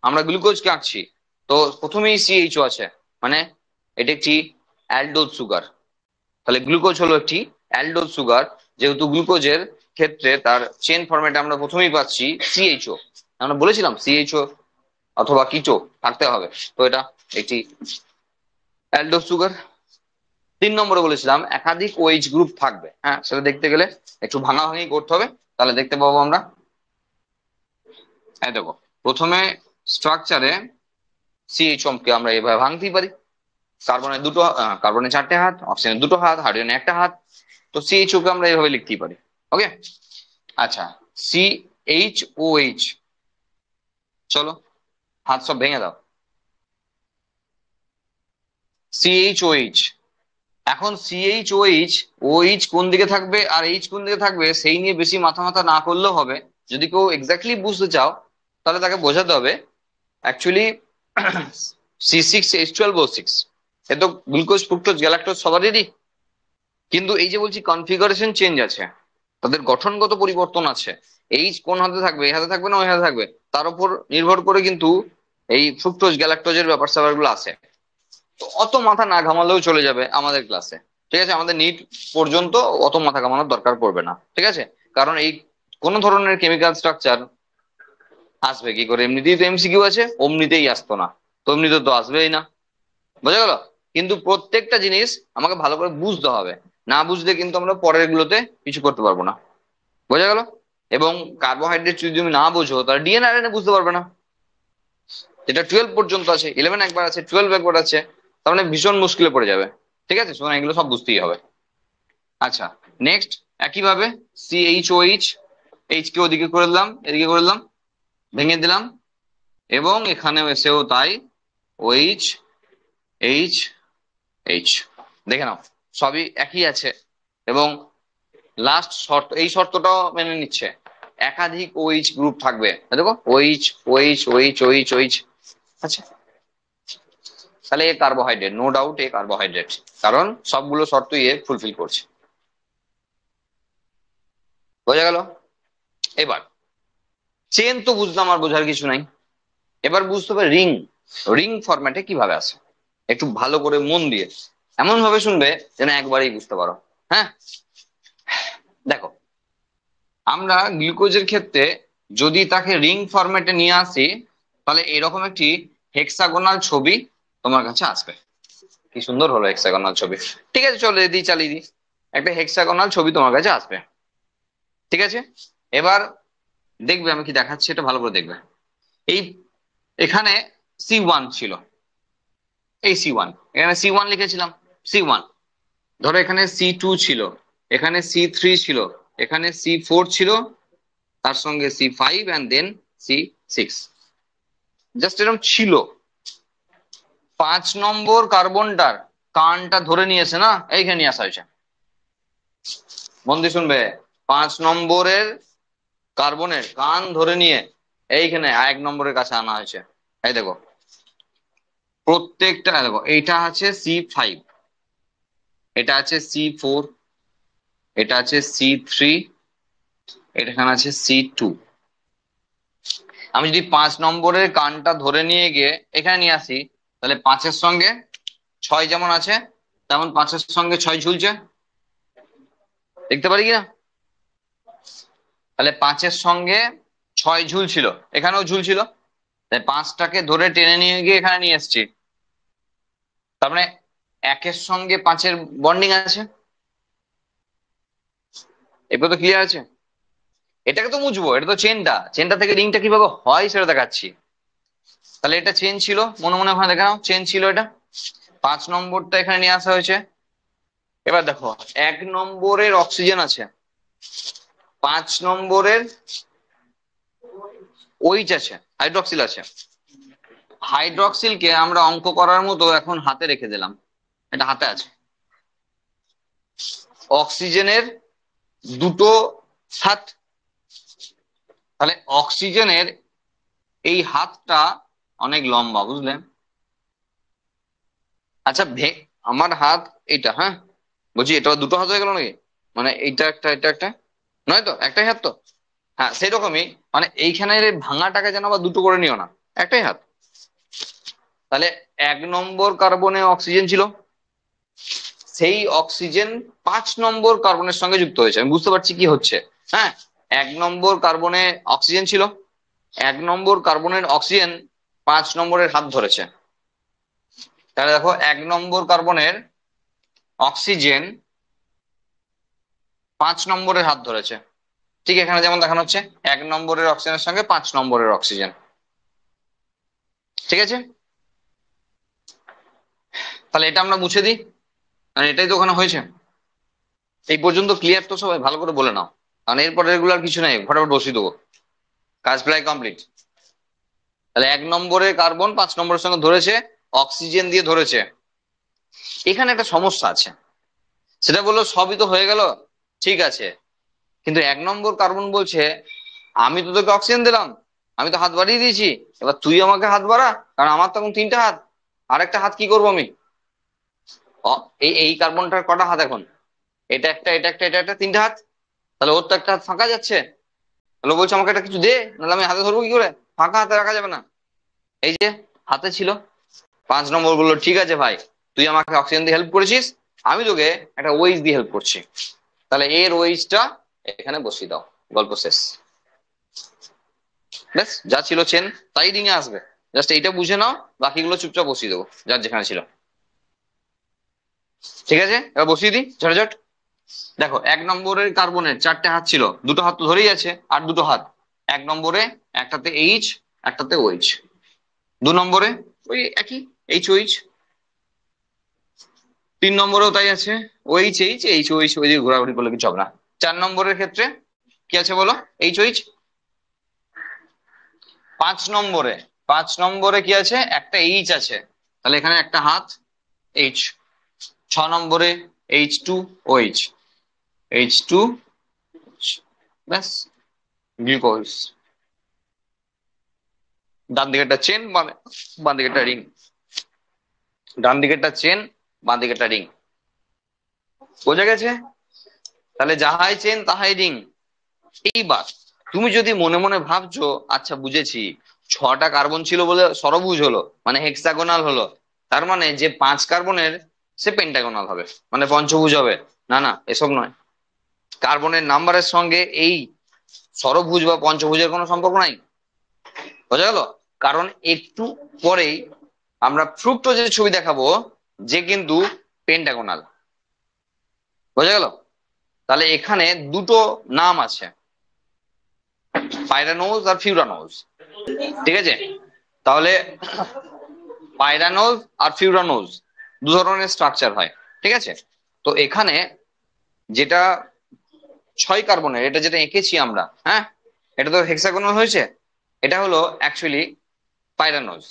আমরা গ্লুকোজকে আঁকছি, তো প্রথমেই CHO আছে, মানে এটা একটি অ্যালডোজ সুগার। তাহলে গ্লুকোজ হলো একটি অ্যালডোজ সুগার, যেহেতু গ্লুকোজের ক্ষেত্রে তার চেন ফরম্যাটে আমরা প্রথমেই পাচ্ছি CHO। আমরা বলেছিলাম CHO অথবা কিটো থাকতে হবে, তো এটা একটি অ্যালডোজ সুগার। 3 নম্বরে বলেছিলাম একাধিক OH গ্রুপ থাকবে। হ্যাঁ, সেটা দেখতে গেলে একটু ভাঙাভাঙি করতে হবে, তাহলে দেখতে পাবো আমরা। এই দেখো, প্রথমে স্ট্রাকচারে CHO কে আমরা এভাবে ভাঙতেই পারি। কার্বনের দুটো, কার্বনের 4টে হাত, অক্সিজেনের 2টো হাত, হাইড্রোজেনের 1টা হাত, তো CHO কে আমরা এভাবে লিখতেই পারি। ওকে, আচ্ছা, CHOH, চলো হাত সব ভেঙে দাও। CHOH, এখন CHOH, OH কোন দিকে থাকবে আর H কোন দিকে থাকবে সেই নিয়ে বেশি মাথা মাথা না করলেও হবে। যদি কেউ এক্স্যাক্টলি বুঝতে চাও তাহলে তাকে বোঝাতে হবে অ্যাকচুয়ালি C6H12O6, এ তো গ্লুকোজ ফ্রুক্টোজ গ্যালাক্টোজ সবারই, কিন্তু এই যে বলছি কনফিগারেশন চেঞ্জ আছে, তাদের গঠনগত পরিবর্তন আছে। এইচ কোন হাতে থাকবে, এই হাতে থাকবে না ওই হাতে থাকবে, তার উপর নির্ভর করে কিন্তু এই ফ্রুক্টোজ গ্যালাক্টোজের ব্যাপার স্যাপার গুলো আছে। তো অত মাথা না ঘামালেও চলে যাবে আমাদের ক্লাসে। ঠিক আছে, আমাদের নিট পর্যন্ত অত মাথা ঘামানোর দরকার পড়বে না। ঠিক আছে, কারণ এই কোন ধরনের কেমিক্যাল স্ট্রাকচার আসবে কি করে, এমনিতেই তো MCQ আছে, অমনিতেই আসতো না, তো এমনিতে তো আসবেই না। বোঝা গেল? কিন্তু প্রত্যেকটা জিনিস আমাকে ভালো করে বুঝতে হবে, না বুঝলে কিন্তু আমরা পরের গুলোতে কিছু করতে পারবো না। বোঝা গেল? এবং কার্বোহাইড্রেট যদি তুমি না বোঝো তাহলে DNA বুঝতে পারবে না, যেটা 12 পর্যন্ত আছে, 11 একবার আছে, 12 একবার আছে, তার মানে ভীষণ মুশকিলে পড়ে যাবে। ঠিক আছে, সুতরাং এগুলো সব বুঝতেই হবে। আচ্ছা, নেক্সট একইভাবে CHOH, এইচ কে ওদিকে করে দিলাম, এদিকে করে দিলাম, ভেঙে দিলাম, এবং এখানেও এসেও তাই, OH, H, H, দেখে নাও সবই একই আছে। এবং লাস্ট শর্ত, এই শর্তটাও মেনে নিচ্ছে, একাধিক OH গ্রুপ থাকবে। দেখো OH, OH, OH, OH, OH, আচ্ছা, তাহলে এ কার্বোহাইড্রেট, নো ডাউট এ কার্বোহাইড্রেট, কারণ সবগুলো শর্তই এ ফুলফিল করছে। বোঝা গেল? এবার চেন তো বুঝলাম, আর বোঝার কিছু নাই। এবার বুঝতে হবে রিং, রিং ফরম্যাটে কিভাবে আসে, একটু ভালো করে মন দিয়ে এমন ভাবে শুনবে যেন একবারেই বুঝতে পারো। হ্যাঁ, দেখো আমরা গ্লুকোজের ক্ষেত্রে যদি তাকে রিং ফরম্যাটে নিয়ে আসি, তাহলে এরকম একটি হেক্সাগোনাল ছবি তোমার কাছে আসবে। কি সুন্দর হলো হেক্সাগোনাল ছবি। ঠিক আছে, চলো এদিই চালিয়ে দিই, একটা হেক্সাগোনাল ছবি তোমার কাছে আসবে। ঠিক আছে, এবার দেখবে আমি কি দেখাচ্ছি, এটা ভালো করে দেখবে। এই এখানে C1 ছিল, এই C1, এখানে C1 লিখেছিলাম, C1। ধরো এখানে C2 ছিল, এখানে C3 ছিল, এখানে C4 ছিল, তার সঙ্গে C5 and then C6, just এরকম ছিল। 5 নম্বর কার্বনটার কানটা ধরে নিয়েছে না, এইখানে নিয়ে আসা হয়েছে। মন দিয়ে শুনবে, 5 নম্বরের কার্বনের কান ধরে নিয়ে এইখানে 1 নম্বরের কাছে আনা হয়েছে। এই দেখো প্রত্যেকটা, দেখো এইটা আছে C5, এটা আছে C4, এটা আছে C3, এখানে আছে C2। আমি যদি 5 নম্বরের কানটা ধরে নিয়ে গিয়ে এখানে নিয়ে আসি, তাহলে 5-এর সঙ্গে 6 যেমন আছে, তেমন 5-এর সঙ্গে 6 ঝুলছে, দেখতে পারি কিনা? তাহলে 5-এর সঙ্গে 6 ঝুলছিল, এখানেও ঝুলছিল, তাই 5টাকে ধরে টেনে নিয়ে গিয়ে এখানে নিয়ে এসছি। তার মানে 1-এর সঙ্গে 5-এর বন্ডিং আছে। এরপর তো ক্লিয়ার আছে? এটাকে তো মুছবো, এটা তো চেনটা, চেনটা থেকে রিংটা কিভাবে হয় সেটা দেখাচ্ছি। তাহলে এটা চেন ছিল, মনে মনে ওখানে দেখে নাও, চেন ছিল এটা। 5 নম্বরটা এখানে নিয়ে আসা হয়েছে। এবার দেখো 1 নম্বরের অক্সিজেন আছে, 5 নম্বরের ওইচ আছে, হাইড্রক্সিল আছে। হাইড্রক্সিলকে আমরা অঙ্ক করার মতো এখন হাতে রেখে দিলাম, এটা হাতে আছে। অক্সিজেনের দুটো হাত, তাহলে অক্সিজেনের এই হাতটা অনেক লম্বা, বুঝলেন? আচ্ছা আমার হাত এইটা, হ্যাঁ বলছি, এটা দুটো হাত হয়ে গেল নাকি? মানে এইটা একটা, এটা একটা, নয় তো, একটাই হাত তো। হ্যাঁ সেরকমই, মানে এইখানে ভাঙাটাকে যেন আবার দুটো করে নিও না, একটাই হাত। তাহলে 1 নম্বর কার্বনে অক্সিজেন ছিল, সেই অক্সিজেন 5 নম্বর কার্বনের সঙ্গে যুক্ত হয়েছে। আমি বুঝতে পারছি কি হচ্ছে। হ্যাঁ, 1 নম্বর কার্বনে অক্সিজেন ছিল, 1 নম্বর কার্বনের অক্সিজেন 5 নম্বরের হাত ধরেছে। তাহলে দেখো 1 নম্বর কার্বনের অক্সিজেন 5 নম্বরের হাত ধরেছে, ঠিক এখানে যেমন দেখানো হচ্ছে, 1 নম্বরের অক্সিজেনের সঙ্গে 5 নম্বরের অক্সিজেন। ঠিক আছে, তাহলে এটা আমরা মুছে দিই, কারণ এটাই তো ওখানে হয়েছে। এই পর্যন্ত ক্লিয়ার তো সবাই? ভালো করে বলে নাও, কারণ এরপর রেগুলার কিছু নাই, ফটাফট বসিয়ে দেবো, কাজ প্রায় কমপ্লিট। তাহলে 1 নম্বরের কার্বন 5 নম্বরের সঙ্গে ধরেছে, অক্সিজেন দিয়ে ধরেছে। এখানে একটা সমস্যা আছে, সেটা বললো সবই তো হয়ে গেল, ঠিক আছে, কিন্তু 1 নম্বর কার্বন বলছে আমি তো তোকে অক্সিজেন দিলাম, আমি তো হাত বাড়িয়ে দিয়েছি, এবার তুই আমাকে হাত বাড়া, কারণ আমার তখন 3টা হাত, আরেকটা হাত কি করবো আমি? এই এই কার্বনটার কটা হাত এখন? এটা একটা, এটা একটা, এটা একটা, 3টা হাত। তাহলে ওর তো একটা হাত ফাঁকা যাচ্ছে, তাহলে বলছে আমাকে একটা কিছু দে, নাহলে আমি হাতে ধরবো কি করে? ফাঁকা হাতে রাখা যাবে না। এই যে হাতে ছিল, 5 নম্বর বললো ঠিক আছে ভাই, তুই আমাকে অক্সিজেন দিয়ে হেল্প করেছিস, আমি তোকে একটা ওয়েজ দিয়ে হেল্প করছি, তাহলে এর ওয়েজটা এখানে বসিয়ে দাও, গল্প শেষ। ব্যাস, যা ছিল চেন তাই রিঙে আসবে, জাস্ট এইটা বুঝে নাও, বাকিগুলো চুপচাপ বসিয়ে দেবো যার যেখানে ছিল। ঠিক আছে, এবার বসিয়ে দিই ঝটাঝট। দেখো 1 নম্বরের কার্বনের 4টে হাত ছিল, দুটো হাত তো ধরেই আছে, আর দুটো হাত 1 নম্বরে, একটাতে এইচ, একটাতে ওইচ। 2 নম্বরে ওই একই, এইচ ওইচ। 3 নম্বরেও তাই আছে, ওইচ এইচ, এইচ ওইচ, ওই দিকে ঘোরাঘুরি করলে কিছু হবে না। 4 নম্বরের ক্ষেত্রে কি আছে বলো? H OH. 5 নম্বরে, 5 নম্বরে কি আছে? একটা এইচ আছে, তাহলে এখানে একটা হাত এইচ। 6 নম্বরে H2 OH, H2, ব্যাস, গ্লুকোজ। ডান দিকেরটা চেন, বাঁ দিকেরটা রিং, ডান দিকেরটা চেন, বাঁ দিকেরটা রিং। বোঝা গেছে? তাহলে যাহাই চেন তাহাই রিং। এইবার তুমি যদি মনে মনে ভাবছো আচ্ছা বুঝেছি, 6টা কার্বন ছিল বলে ষড়ভুজ হলো, মানে হেক্সাগোনাল হলো, তার মানে যে 5 কার্বনের সে পেন্টাগোনাল হবে, মানে পঞ্চভুজ হবে। না না, এসব নয়। কার্বনের নাম্বারের সঙ্গে এই ষড়ভুজ বা পঞ্চভুজের কোনো সম্পর্ক নাই। বোঝা গেল? কারণ একটু পরেই আমরা ফ্রুক্টোজের ছবি দেখাবো, যে কিন্তু পেন্টাগোনাল। বোঝা গেল? তাহলে এখানে দুটো নাম আছে, পাইরানোজ আর ফিউরানোজ। ঠিক আছে, তাহলে পাইরানোজ আর ফিউরানোজ 2 ধরনের স্ট্রাকচার হয়। ঠিক আছে, তো এখানে যেটা 6 কার্বনের, এটা যেটা এঁকেছি আমরা, হ্যাঁ, এটা তো হেক্সাগোনাল হয়েছে, এটা হলো অ্যাকচুয়ালি পাইরানোজ।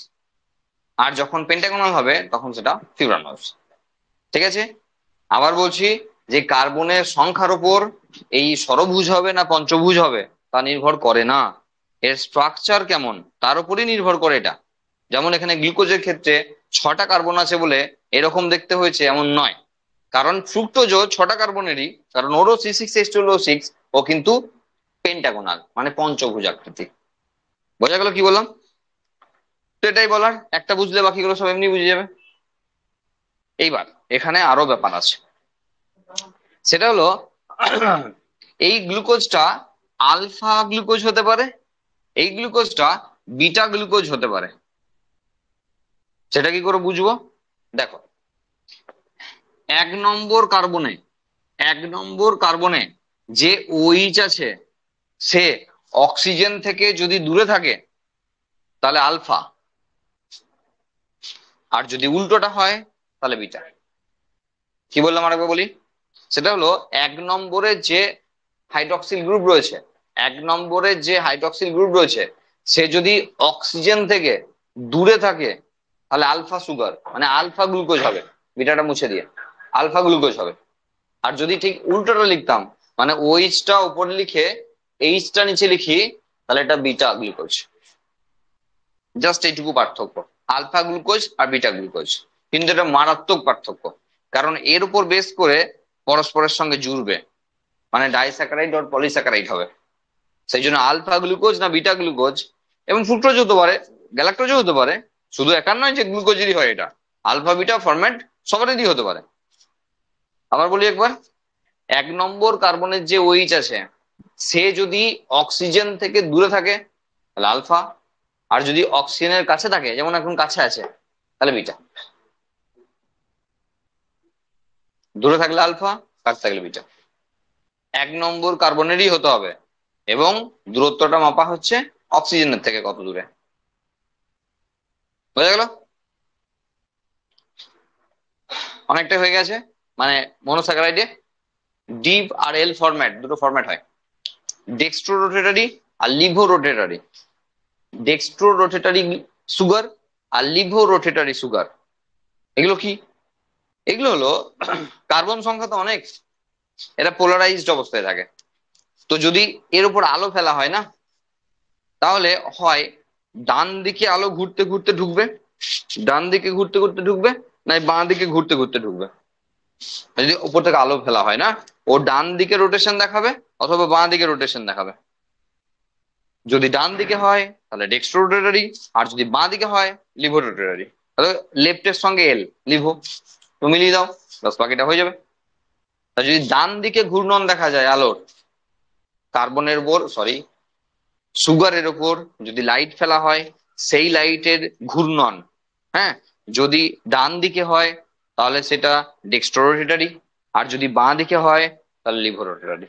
আর যখন পেন্টাগোনাল হবে তখন সেটা ফিউরানোজ। ঠিক আছে, আবার বলছি যে কার্বনের সংখ্যার উপর এই ষড়ভুজ হবে না পঞ্চভুজ হবে তা নির্ভর করে না, এর স্ট্রাকচার কেমন তার উপরই নির্ভর করে এটা। যেমন এখানে গ্লুকোজের ক্ষেত্রে 6টা কার্বন আছে বলে এরকম দেখতে হয়েছে এমন নয়, কারণ ফ্রুক্টোজও 6টা কার্বনেরই, কারণ ওরও C6H12O6, ও কিন্তু পেন্টাগোনাল মানে পঞ্চভুজ আকৃতি। বোঝা গেল কি বললাম? তো এটাই বলার, একটা বুঝলে বাকিগুলো সব এমনি বুঝে যাবে। এইবার এখানে আরো ব্যাপার আছে, সেটা হলো এই গ্লুকোজটা আলফা গ্লুকোজ হতে পারে, এই গ্লুকোজটা বিটা গ্লুকোজ হতে পারে। সেটা কি করে বুঝবো? দেখো, 1 নম্বর কার্বনে যে OH আছে, সে অক্সিজেন থেকে যদি দূরে থাকে তাহলে আলফা, আর যদি উল্টোটা হয় তাহলে বিটা। কি বললাম আরেকবার বলি, সেটা হলো 1 নম্বরে যে হাইড্রক্সিল গ্রুপ রয়েছে, 1 নম্বরে যে হাইড্রক্সিল গ্রুপ রয়েছে, সে যদি অক্সিজেন থেকে দূরে থাকে তাহলে আলফা সুগার মানে আলফা গ্লুকোজ হবে, বিটাটা মুছে দিয়ে আলফা গ্লুকোজ হবে। আর যদি ঠিক উল্টোটা লিখতাম, মানে ওইচটা উপরে লিখে এইচটা নিচে লিখি, তাহলে এটা বিটা গ্লুকোজ। জাস্ট এইটুকু পার্থক্য, আলফা গ্লুকোজ আর বিটা গ্লুকোজ। কিন্তু এটা মারাত্মক পার্থক্য, কারণ এর উপর বেস করে পরস্পরের সঙ্গে জুড়বে, মানে ডাইস্যাকারাইড আর পলিস্যাকারাইড হবে। সেই জন্য আলফা গ্লুকোজ না বিটা গ্লুকোজ, এবং ফ্রুক্টোজ হতে পারে, গ্যালাক্টোজও হতে পারে, শুধু একার নয় যে গ্লুকোজেরই হয় এটা, আলফা বিটা ফরম্যাট সবারই হতে পারে। আবার বলি একবার, 1 নম্বর কার্বনের যে OH আছে, সে যদি অক্সিজেন থেকে দূরে থাকে তাহলে আলফা, আর যদি অক্সিজেনের কাছে থাকে, যেমন এখন কাছে আছে, তাহলে বিটা। দূরে থাকলে আলফা, কাছে থাকলে বিটা। 1 নম্বর কার্বনেরই হতে হবে, এবং দূরত্বটা মাপা হচ্ছে অক্সিজেনের থেকে কত দূরে। বোঝা গেল? অনেকটা হয়ে গেছে। মানে মনোস্যাকারাইডে ডিপ আর এল ফরম্যাট, দুটো ফরম্যাট হয়, ডেক্সট্রো রোটেটারি আর লিভো রোটেটারি। ডেক্সট্রো রোটেটারি সুগার আর লিভো রোটেটারি সুগার, এগুলো কি? এগুলো হলো কার্বন সংখ্যা তো অনেক, এটা পোলারাইজড অবস্থায় থাকে। তো যদি এর উপর আলো ফেলা হয় না, তাহলে হয় ডান দিকে আলো ঘুরতে ঘুরতে ঢুকবে, ডান দিকে ঘুরতে ঘুরতে ঢুকবে, না বাঁ দিকে ঘুরতে ঘুরতে ঢুকবে। যদি উপর থেকে আলো ফেলা হয় না, ও ডান দিকে রোটেশন দেখাবে অথবা বাঁ দিকে রোটেশন দেখাবে। যদি ডান দিকে হয় তাহলে ডেক্সট্রো রোটেটারি, আর যদি বাঁ দিকে হয় লিভো রোটেটারি। তাহলে লেফটের সঙ্গে এল, লিভো, তো মিলিয়ে দাও, বাস বাকিটা হয়ে যাবে। তা যদি ডান দিকে ঘূর্ণন দেখা যায় আলোর, কার্বনের উপর সরি সুগারের উপর যদি লাইট ফেলা হয়, সেই লাইটের ঘূর্ণন, হ্যাঁ, যদি ডান দিকে হয় তাহলে সেটা ডেক্সট্রো রোটেটারি, আর যদি বাঁ দিকে হয় তাহলে লিভো রোটেটারি।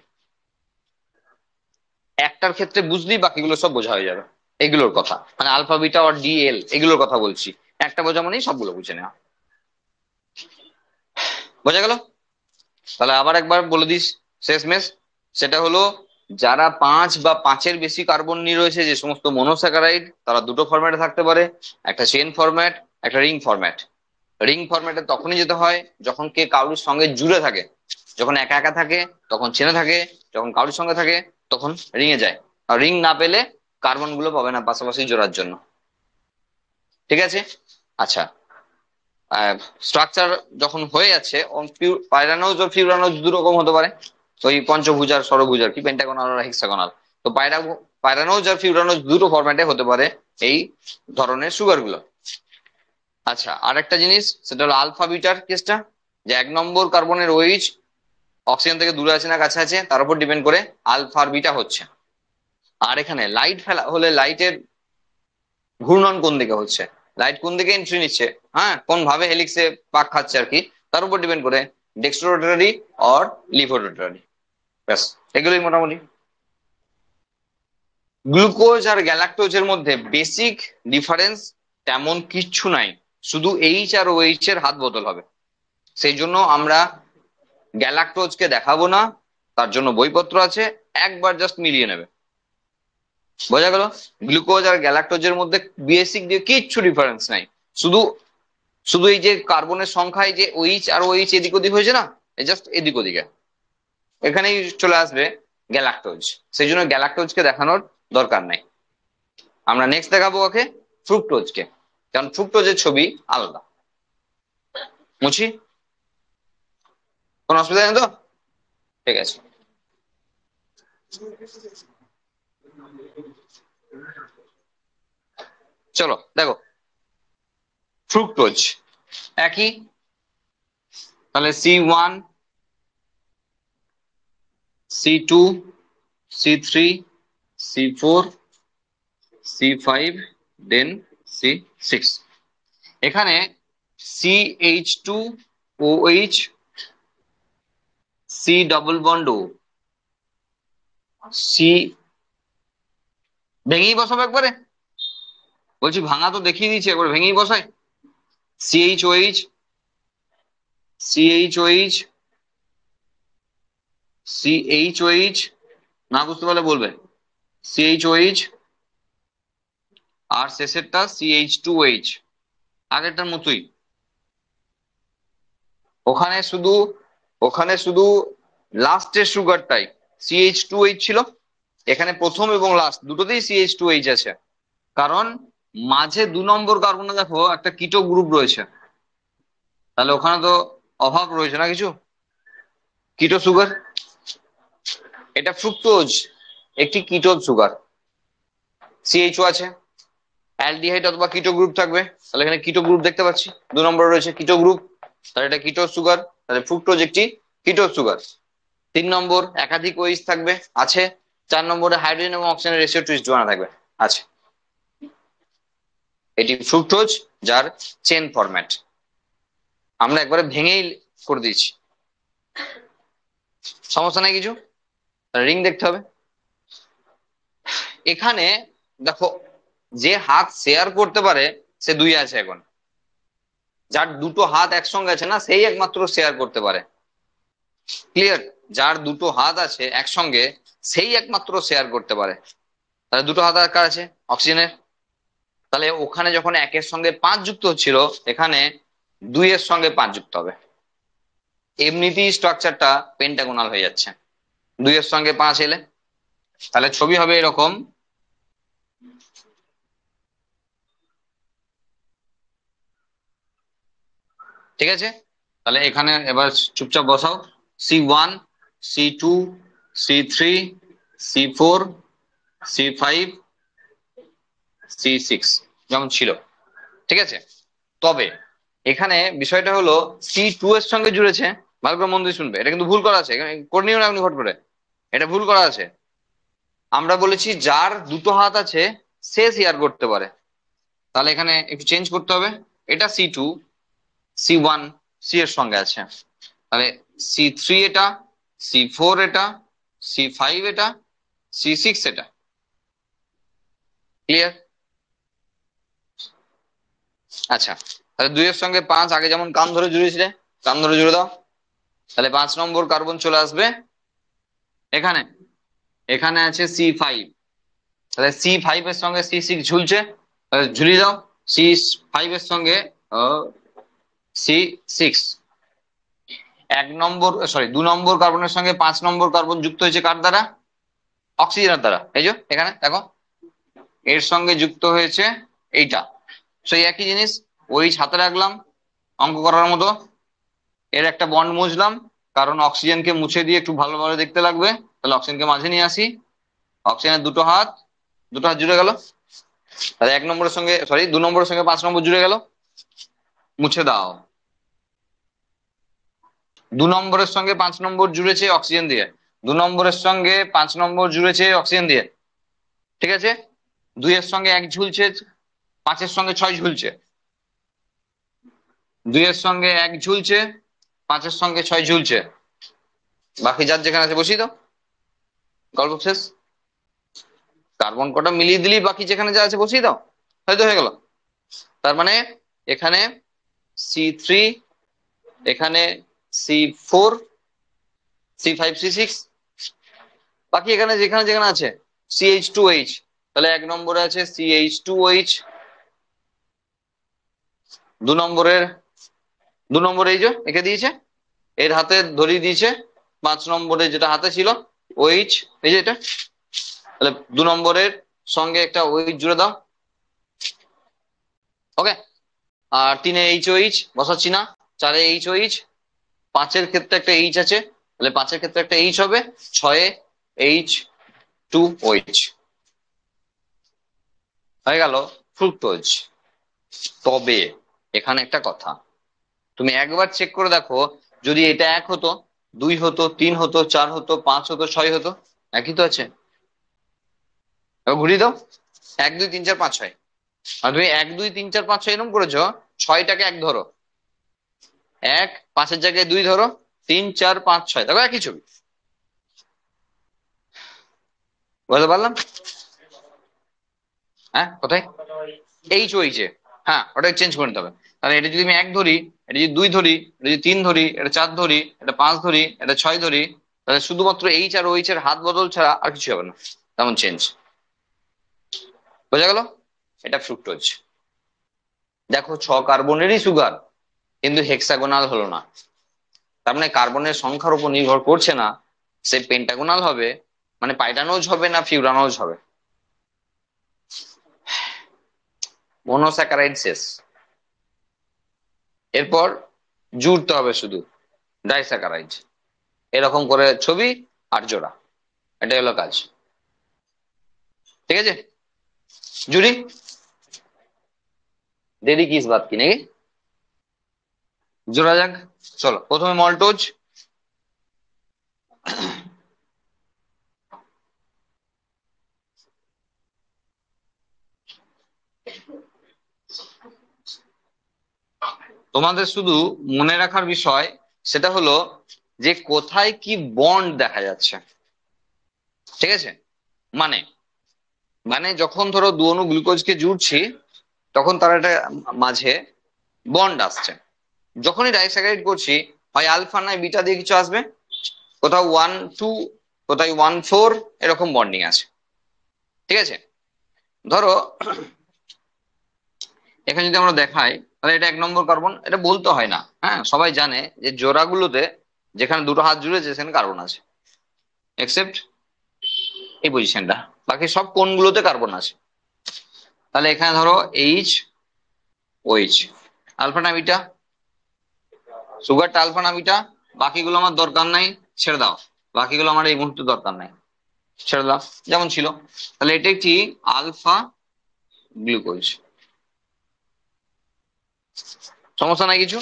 একটার ক্ষেত্রে বুঝলেই বাকিগুলো সব বোঝা হয়ে যাবে। এগুলোর কথা মানে আলফা বিটা আর DL এগুলোর কথা বলছি, একটা বোঝা মানেই সবগুলো বুঝে নেওয়া। বোঝা গেল? তাহলে আবার একবার বলে দিস শেষমেশ, সেটা হলো যারা 5 বা 5-এর বেশি কার্বন নিয়ে রয়েছে যে সমস্ত মনোস্যাকারাইড, তারা দুটো ফরম্যাটে থাকতে পারে, একটা চেন ফরম্যাট, একটা রিং ফরম্যাট। রিং ফরম্যাটে তখনই যেতে হয় যখন কে কারোর সঙ্গে জুড়ে থাকে, যখন একা একা থাকে তখন চেনে থাকে, যখন কারোর সঙ্গে থাকে তখন রিঙে যায়। আর রিং না পেলে কার্বন গুলো পাবে না পাশাপাশি জোড়ার জন্য। ঠিক আছে? আচ্ছা, স্ট্রাকচার যখন হয়ে যাচ্ছে, পাইরানোজ ও ফিউরানোজ দু রকম হতে পারে, তো এই পঞ্চভুজ আর ষড়ভুজ আর কি, পেন্টাগোনাল আর হেক্সাগোনাল। তো পাইরানোজ আর ফিউরানোজ দুটো ফরম্যাটে হতে পারে এই ধরনের সুগার গুলো। আচ্ছা, আর একটা জিনিস, সেটা হলো আলফা বিটার কেসটা, যে 1 নম্বর কার্বনের OH অক্সিজেন থেকে দূরে আছে না কাছে আছে তার উপর ডিপেন্ড করে আলফা আর বিটা হচ্ছে। আর এখানে লাইট ফেলা হলে লাইটের ঘূর্ণন কোন দিকে হচ্ছে, লাইট কোন দিকে এন্ট্রি নিচ্ছে, হ্যাঁ, কোন ভাবে হেলিক্সে পাক খাচ্ছে আর কি, তার উপর ডিপেন্ড করে ডেক্সট্রো রোটারি আর লিভো রোটারি। ব্যাস, এগুলোই মোটামুটি। গ্লুকোজ আর গ্যালাক্টোজের মধ্যে বেসিক ডিফারেন্স তেমন কিচ্ছু নাই, শুধু এইচ আর OH এর হাত বদল হবে। সেই জন্য আমরা গ্যালাক্টোজকে দেখাবো না, তার জন্য বইপত্র আছে, একবার জাস্ট মিলিয়ে নেবে। বোঝা গেল? গ্লুকোজ আর গ্যালাক্টোজের মধ্যে বেসিক দিয়ে কিচ্ছু ডিফারেন্স নাই, শুধু শুধু এই যে কার্বনের সংখ্যায় যে ওইচ আর ওইচ এদিক ওদিক হয়েছে না, জাস্ট এদিক ওদিকে এখানেই চলে আসবে গ্যালাক্টোজ, সেই জন্য গ্যালাক্টোজকে দেখানোর দরকার নাই। আমরা নেক্সট দেখাবো ওকে ফ্রুক্টোজকে, কারণ ফ্রুক্টোজের ছবি আলাদা। মুছি, কোনো অসুবিধা নেই তো? ঠিক আছে। চলো দেখো, ফ্রুক্টোজ একই, তাহলে C1, C2, C3, C4, C5, দেন C6। এখানে CH2OH, C double bond O, C ভেঙেই বসাবো একবারে, বলছি ভাঙা তো দেখিয়ে দিচ্ছি, একবার ভেঙেই বসাই। CHOH, CHOH, CHOH, না বুঝতে পারলে বলবে, CHOH, আর শেষেরটা CH2OH, আগেরটার মতোই। ওখানে শুধু ওখানে শুধু লাস্টের সুগারটাই CH2OH ছিল, এখানে প্রথম এবং লাস্ট দুটোতেই CH2OH আছে, কারণ মাঝে 2 নম্বর কার্বনে দেখো একটা কিটো গ্রুপ রয়েছে, তাহলে ওখানে তো অভাব রয়েছে না কিছু, কিটো সুগার। এটা ফ্রুক্টোজ, একটি কিটোজ সুগার, CHO আছে, অ্যালডিহাইড অথবা কিটো গ্রুপ থাকবে, তাহলে এখানে কিটো গ্রুপ দেখতে পাচ্ছি, 2 নম্বর রয়েছে কিটো গ্রুপ, তাহলে এটা কিটো সুগার, তাহলে ফ্রুক্টোজ একটি কিটো সুগার। 3 নম্বর একাধিক ওইচ থাকবে, আছে। 4 নম্বরে হাইড্রোজেন এবং অক্সিজেনের রেশিও 2:1 থাকবে, আছে। এটি ফ্রুক্টোজ, যার চেন ফরম্যাট। আমরা একবারে ভেঙেই করে দিয়েছি, সমস্যা নাই কিছু, রিং দেখতে হবে। এখানে দেখো, যে হাত শেয়ার করতে পারে সে 2 আছে এখন, যার দুটো হাত একসঙ্গে আছে না সেই একমাত্র শেয়ার করতে পারে। ক্লিয়ার? যার দুটো হাত আছে একসঙ্গে সেই একমাত্র শেয়ার করতে পারে। তাহলে দুটো হাত আর কার আছে? অক্সিজেনের। তাহলে ওখানে যখন 1-এর সঙ্গে 5 যুক্ত হচ্ছিল, এখানে 2-এর সঙ্গে 5 যুক্ত হবে, এমনিতেই স্ট্রাকচারটা পেন্টাগোনাল হয়ে যাচ্ছে 2-এর সঙ্গে 5 এলে। তাহলে ছবি হবে এরকম, ঠিক আছে? তাহলে এখানে এবার চুপচাপ বসাও, C1, C2, C3, C4, C5, C6 যেমন ছিল, ঠিক আছে? তবে এখানে বিষয়টা হলো C2 এর সঙ্গে জুড়েছে, ভালো করে মন দিয়ে শুনবে, এটা কিন্তু ভুল করা আছে, এখানে করে নিও না আপনি হট করে, এটা ভুল করা আছে। আমরা বলেছি যার দুটো হাত আছে সে শেয়ার করতে পারে, তাহলে এখানে একটু চেঞ্জ করতে হবে, এটা C2, C1 C এর সঙ্গে আছে, তাহলে C3 এটা, C4 এটা, C5 এটা, C6 এটা। ক্লিয়ার? আচ্ছা, তাহলে 2-এর সঙ্গে 5 আগে যেমন কান ধরে জুড়েছিলে, কান ধরে জুড়ে দাও, তাহলে 5 নম্বর কার্বন চলে আসবে এখানে। এখানে আছে C5, তাহলে C5 এর সঙ্গে C6 ঝুলছে, তাহলে ঝুলিয়ে দাও, C5 এর সঙ্গে C6। 2 নম্বর কার্বনের সঙ্গে 5 নম্বর কার্বন যুক্ত হয়েছে কার দ্বারা? অক্সিজেনের দ্বারা, এই যে এখানে দেখো, এর সঙ্গে যুক্ত হয়েছে এইটা, সেই একই জিনিস, ওই হাতে রাখলাম অঙ্ক করার মতো, এর একটা বন্ড মুছলাম, কারণ অক্সিজেনকে মুছে দিয়ে একটু ভালোভাবে দেখতে লাগবে, তাহলে অক্সিজেনকে মাঝে নিয়ে আসি, অক্সিজেনের দুটো হাত জুড়ে গেল, তাহলে 2 নম্বরের সঙ্গে 5 নম্বর জুড়ে গেল, মুছে দাও। 2 নম্বরের সঙ্গে 5 নম্বর জুড়েছে অক্সিজেন দিয়ে, 2 নম্বরের সঙ্গে 5 নম্বর জুড়েছে অক্সিজেন দিয়ে, ঠিক আছে? 2-এর সঙ্গে 1 ঝুলছে, 5-এর সঙ্গে 6 ঝুলছে, 2-এর সঙ্গে 1 ঝুলছে, 5-এর সঙ্গে 6 ঝুলছে, বাকি যার যেখানে আছে বসিয়ে দাও, গল্প শেষ। কার্বন কটা মিলিয়ে দিলি, বাকি যেখানে যা আছে বসিয়ে দাও, হয়তো হয়ে গেল। তার মানে এখানে C3, এখানে C4, C5C6। বাকি এখানে যেখানে যেখানে আছে CH2H, তাহলে 1 নম্বরে আছে CH2H, 2 নম্বরের 2 নম্বরে এই যে একে দিয়েছে, এর হাতে ধরিয়ে দিয়েছে 5 নম্বরে যেটা হাতে ছিল OH, এই যে এটা, তাহলে 2 নম্বরের সঙ্গে একটা OH জুড়ে দাও। ওকে, আর 3-এ HOH বসাচ্ছি না, 4-এ HOH, 5-এর ক্ষেত্রে একটা H আছে, তাহলে 5-এর ক্ষেত্রে একটা H হবে, 6-এ H2OH হয়ে গেল ফ্রুক্টোজ। তবে এখানে একটা কথা, তুমি একবার চেক করে দেখো, যদি এটা 1 হতো, 2 হতো, 3 হতো, 4 হতো, 5 হতো, 6 হতো, একই তো আছে। এবার ঘুরিয়ে দাও, 1 2 3 4 5 6, আর তুমি 1 2 3 4 5 6 এরকম করেছো, 6টাকে 1 ধরো, 1 5-এর জায়গায় 2 ধরো, 3 4 5 6, দেখো একই ছবি। বুঝতে পারলাম? হ্যাঁ, কোথায় HOH এ, হ্যাঁ ওটা চেঞ্জ করে নিতে হবে। তাহলে এটা যদি আমি 1 ধরি, এটা যদি 2 ধরি, এটা যদি 3 ধরি, এটা 4 ধরি, এটা 5 ধরি, এটা 6 ধরি, তাহলে শুধুমাত্র H আর OH এর হাত বদল ছাড়া আর কিছু হবে না, তেমন চেঞ্জ। বোঝা গেল? এটা ফ্রুক্টোজ। দেখো 6 কার্বনেরই সুগার, কিন্তু হেক্সাগোনাল হলো না, তার মানে কার্বনের সংখ্যার উপর নির্ভর করছে না সে পেন্টাগোনাল হবে, মানে পাইটানোজ হবে না ফিউরানোজ হবে। মনোস্যাকারাইড শেষ, এরপর জুড়তে হবে শুধু ডাইস্যাকারাইড, এরকম করে ছবি আর জোড়া, এটাই হলো কাজ। ঠিক আছে, জুড়ি, দেরি কিস বাত কি নাকি, জোড়া যাক। চলো, প্রথমে মল্টোজ। তোমাদের শুধু মনে রাখার বিষয় সেটা হলো যে কোথায় কি বন্ড দেখা যাচ্ছে। ঠিক আছে, মানে মানে যখন ধরো 2 অণু গ্লুকোজকে জুড়ছি, তখন তার একটা মাঝে বন্ড আসছে। যখনই ডাইস্যাকারাইড করছি, হয় আলফা নয় বিটা দিয়ে কিছু আসবে, কোথাও 1 2, কোথায় 1 4, এরকম বন্ডিং আছে। ঠিক আছে, ধরো এখানে যদি আমরা দেখাই, তাহলে এটা 1 নম্বর কার্বন, এটা বলতে হয় না, হ্যাঁ সবাই জানে যে জোড়াগুলোতে যেখানে দুটো হাত জুড়েছে সেখানে কার্বন আছে, এক্সেপ্ট এই পজিশনটা, বাকি সব কোণগুলোতে কার্বন আছে। তাহলে এখানে ধরো HOH, আলফা না বিটা, সুগারটা আলফা না বিটা, বাকিগুলো আমার দরকার নাই, ছেড়ে দাও, বাকিগুলো আমার এই মুহূর্তে দরকার নাই, ছেড়ে দাও যেমন ছিল। তাহলে এটা একটি আলফা গ্লুকোজ, সমস্যা নাই কিছু,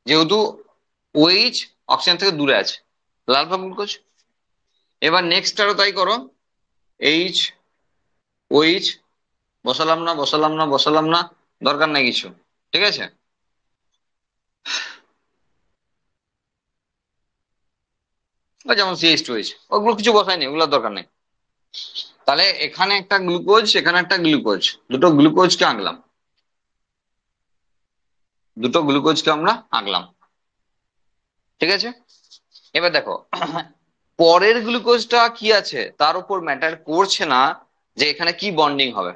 যেহেতু OH অক্সিজেন থেকে দূরে আছে, আলফা গ্লুকোজ। এবার নেক্সট আরো তাই করো, HOH, বসালাম না বসালাম না বসালাম না, দরকার নাই কিছু। ঠিক আছে, যেমন CH2H, ওগুলো কিছু বসায়নি, ওগুলোর দরকার নেই। তাহলে এখানে একটা গ্লুকোজ, এখানে একটা গ্লুকোজ, দুটো গ্লুকোজকে আঁকলাম, দুটো গ্লুকোজকে আমরা আঁকলাম। ঠিক আছে, এবার দেখো পরের গ্লুকোজটা কি আছে তার উপর ম্যাটার করছে না যে এখানে কি বন্ডিং হবে,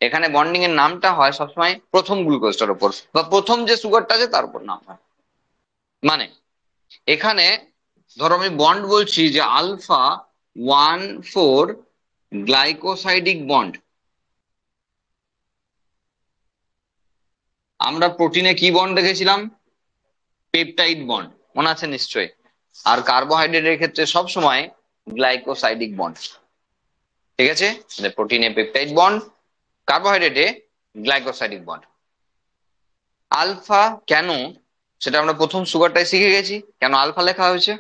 এখানে বন্ডিং এর নামটা হয় সবসময় প্রথম গ্লুকোজটার উপর, বা প্রথম যে সুগারটা আছে তার উপর নাম হয়। মানে এখানে ধরো আমি বন্ড বলছি যে α1,4 গ্লাইকোসাইডিক বন্ড। আমরা প্রোটিনে কি বন্ড দেখেছিলাম? পেপটাইড বন্ড, মনে আছে নিশ্চয়ই। আর কার্বোহাইড্রেটের ক্ষেত্রে সব সময় গ্লাইকোসাইডিক বন্ড। ঠিক আছে, প্রোটিনে পেপটাইড বন্ড, কার্বোহাইড্রেটে গ্লাইকোসাইডিক বন্ড। আলফা কেন, সেটা আমরা প্রথম সুগারটাই শিখে গেছি কেন আলফা লেখা হয়েছে।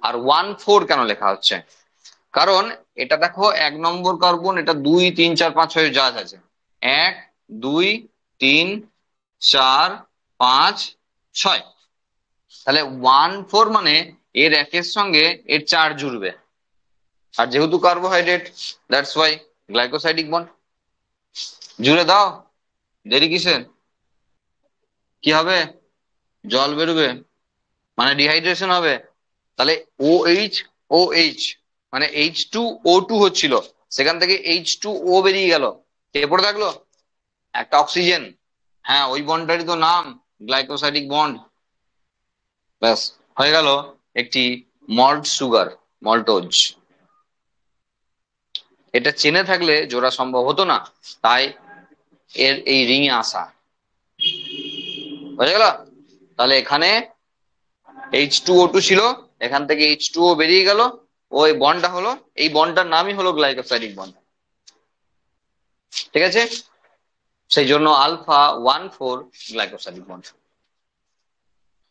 আর 1,4 কেন লেখা হচ্ছে, কারণ এটা দেখো 1 নম্বর কার্বন, এটা 2 3 4 5 6 যা আছে, 1 2 3 4 5 6, তাহলে 1,4 মানে এর একের সঙ্গে এর 4 জুড়বে, আর যেহেতু carbohydrate, that's why glycosidic bond. জুড়ে দাও, দেরি কিসের, কি হবে, জল বেরোবে, মানে ডিহাইড্রেশন হবে, তাহলে ও এইচ ও এইচ মানে H2O2 হচ্ছিল, সেখান থেকে H2O বেরিয়ে গেল, কে পড়ে থাকলো? একটা অক্সিজেন। হ্যাঁ, ওই বন্ডটারই তো নাম গ্লাইকোসাইডিক বন্ড। ব্যাস, হয়ে গেল একটি মল্ট সুগার, মল্টোজ। এটা চেনে থাকলে জোড়া সম্ভব হতো না, তাই এর এই রিং এ আসা। বুঝে গেল? তাহলে এখানে H2O2 ছিল, এখান থেকে H2O বেরিয়ে গেল, ওই বন্ডটা হলো, এই বন্ডটার নামই হলো গ্লাইকোসাইডিক বন্ড। ঠিক আছে, সেই জন্য α1,4 গ্লাইকোসাইডিক বন্ড।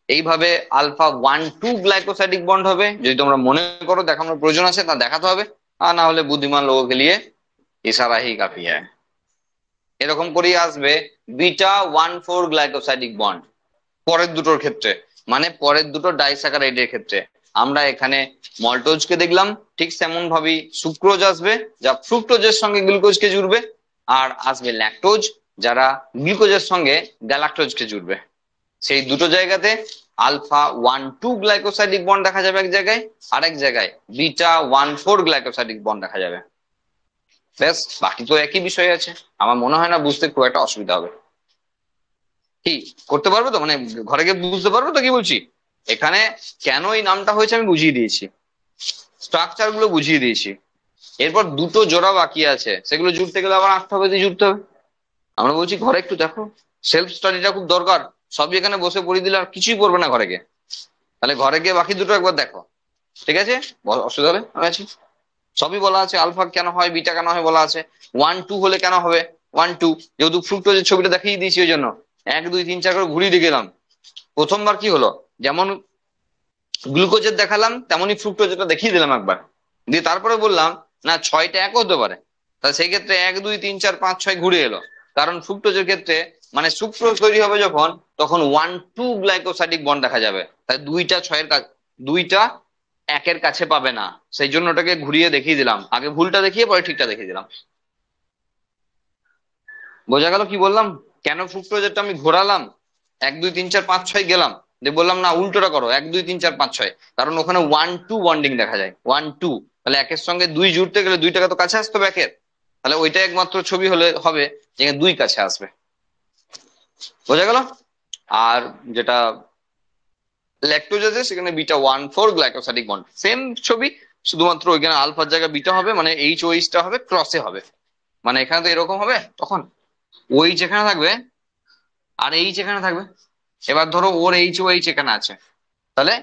এইভাবে α1,2 গ্লাইকোসাইডিক বন্ড হবে, যদি তোমরা মনে করো দেখানোর প্রয়োজন আছে তা দেখাতে হবে, আর না হলে বুদ্ধিমান লোগোকে লিয়ে ইশারা হি কাফি হ্যায়। এরকম করেই আসবে β1,4 গ্লাইকোসাইডিক বন্ড পরের দুটোর ক্ষেত্রে, মানে পরের দুটো ডাইস্যাকারাইডের ক্ষেত্রে। আমরা এখানে মল্টোজকে দেখলাম, ঠিক তেমন ভাবেই সুক্রোজ আসবে, যা ফ্রুক্টোজের সঙ্গে গ্লুকোজকে জুড়বে, আর আসবে ল্যাকটোজ, যারা গ্লুকোজের সঙ্গে গ্যালাক্টোজকে জুড়বে। সেই দুটো জায়গাতে α1,2 গ্লাইকোসাইডিক বন্ড দেখা যাবে এক জায়গায়, আর এক জায়গায় β1,4 গ্লাইকোসাইডিক বন্ড দেখা যাবে। ব্যাস, বাকি তো একই বিষয় আছে, আমার মনে হয় না বুঝতে খুব একটা অসুবিধা হবে। কি করতে পারবে তো, মানে ঘরে গিয়ে বুঝতে পারবে তো কি বলছি? এখানে কেন এই নামটা হয়েছে আমি বুঝিয়ে দিয়েছি, স্ট্রাকচার গুলো বুঝিয়ে দিয়েছি। এরপর দুটো জোড়া বাকি আছে, সেগুলো জুড়তে গেলে আবার 8টা অবধি জুড়তে হবে। আমরা বলছি ঘরে একটু দেখো, সেলফ স্টাডিটা খুব দরকার। সবই এখানে বসে পড়িয়ে দিলে আর কিছুই পড়বে না ঘরে গিয়ে। তাহলে ঘরে গিয়ে বাকি দুটো একবার দেখো, ঠিক আছে? অসুবিধা হলে আমি আছি। সবই বলা আছে, আলফা কেন হয় বিটা কেন হয় বলা আছে, 1,2 হলে কেন হবে 1,2, যেহেতু ফ্রুক্টোজের ছবিটা দেখিয়ে দিয়েছি ওই জন্য 1 2 3 4 করে ঘুরিয়ে দিয়ে গেলাম। প্রথমবার কি হলো, যেমন গ্লুকোজের দেখালাম তেমনই ফ্রুক্টোজেরটা দেখিয়ে দিলাম একবার, দিয়ে তারপরে বললাম না 6টা এক হতে পারে। তাহলে সেই ক্ষেত্রে 1 2 3 4 5 6 ঘুরে এলো, কারণ ফ্রুক্টোজের ক্ষেত্রে মানে সুক্রোজ তৈরি হবে যখন, তখন 1,2 গ্লাইকোসাইডিক বন্ড দেখা যাবে। তাই দুইটা 6-এর কাছে, দুইটা 1-এর কাছে পাবে না, সেই জন্য ওটাকে ঘুরিয়ে দেখিয়ে দিলাম, আগে ভুলটা দেখিয়ে পরে ঠিকটা দেখিয়ে দিলাম। বোঝা গেল কি বললাম? কেন ফ্রুক্টোজেরটা আমি ঘোরালাম, 1 2 3 4 5 6 গেলাম, দিয়ে বললাম না উল্টোটা করো 1 2 3 4 5 6, কারণ ওখানে 1,2 বন্ডিং দেখা যায় 1,2। তাহলে একের সঙ্গে দুই জুড়তে গেলে 2টাকে তো কাছে আসতে হবে একের, তাহলে ওইটা একমাত্র ছবি হলে হবে যেখানে 2 কাছে আসবে। বোঝা গেল? আর যেটা ল্যাকটোজ আছে সেখানে β1,4 গ্লাইকোসাইডিক বন্ড, সেম ছবি, শুধুমাত্র ওইখানে আলফার জায়গায় বিটা হবে, মানে OH টা হবে ক্রসে হবে। মানে এখানে তো এরকম হবে, তখন ওই যেখানে থাকবে আর যেখানে থাকবে। এবার ধরো ওর OH এখানে আছে, তাহলে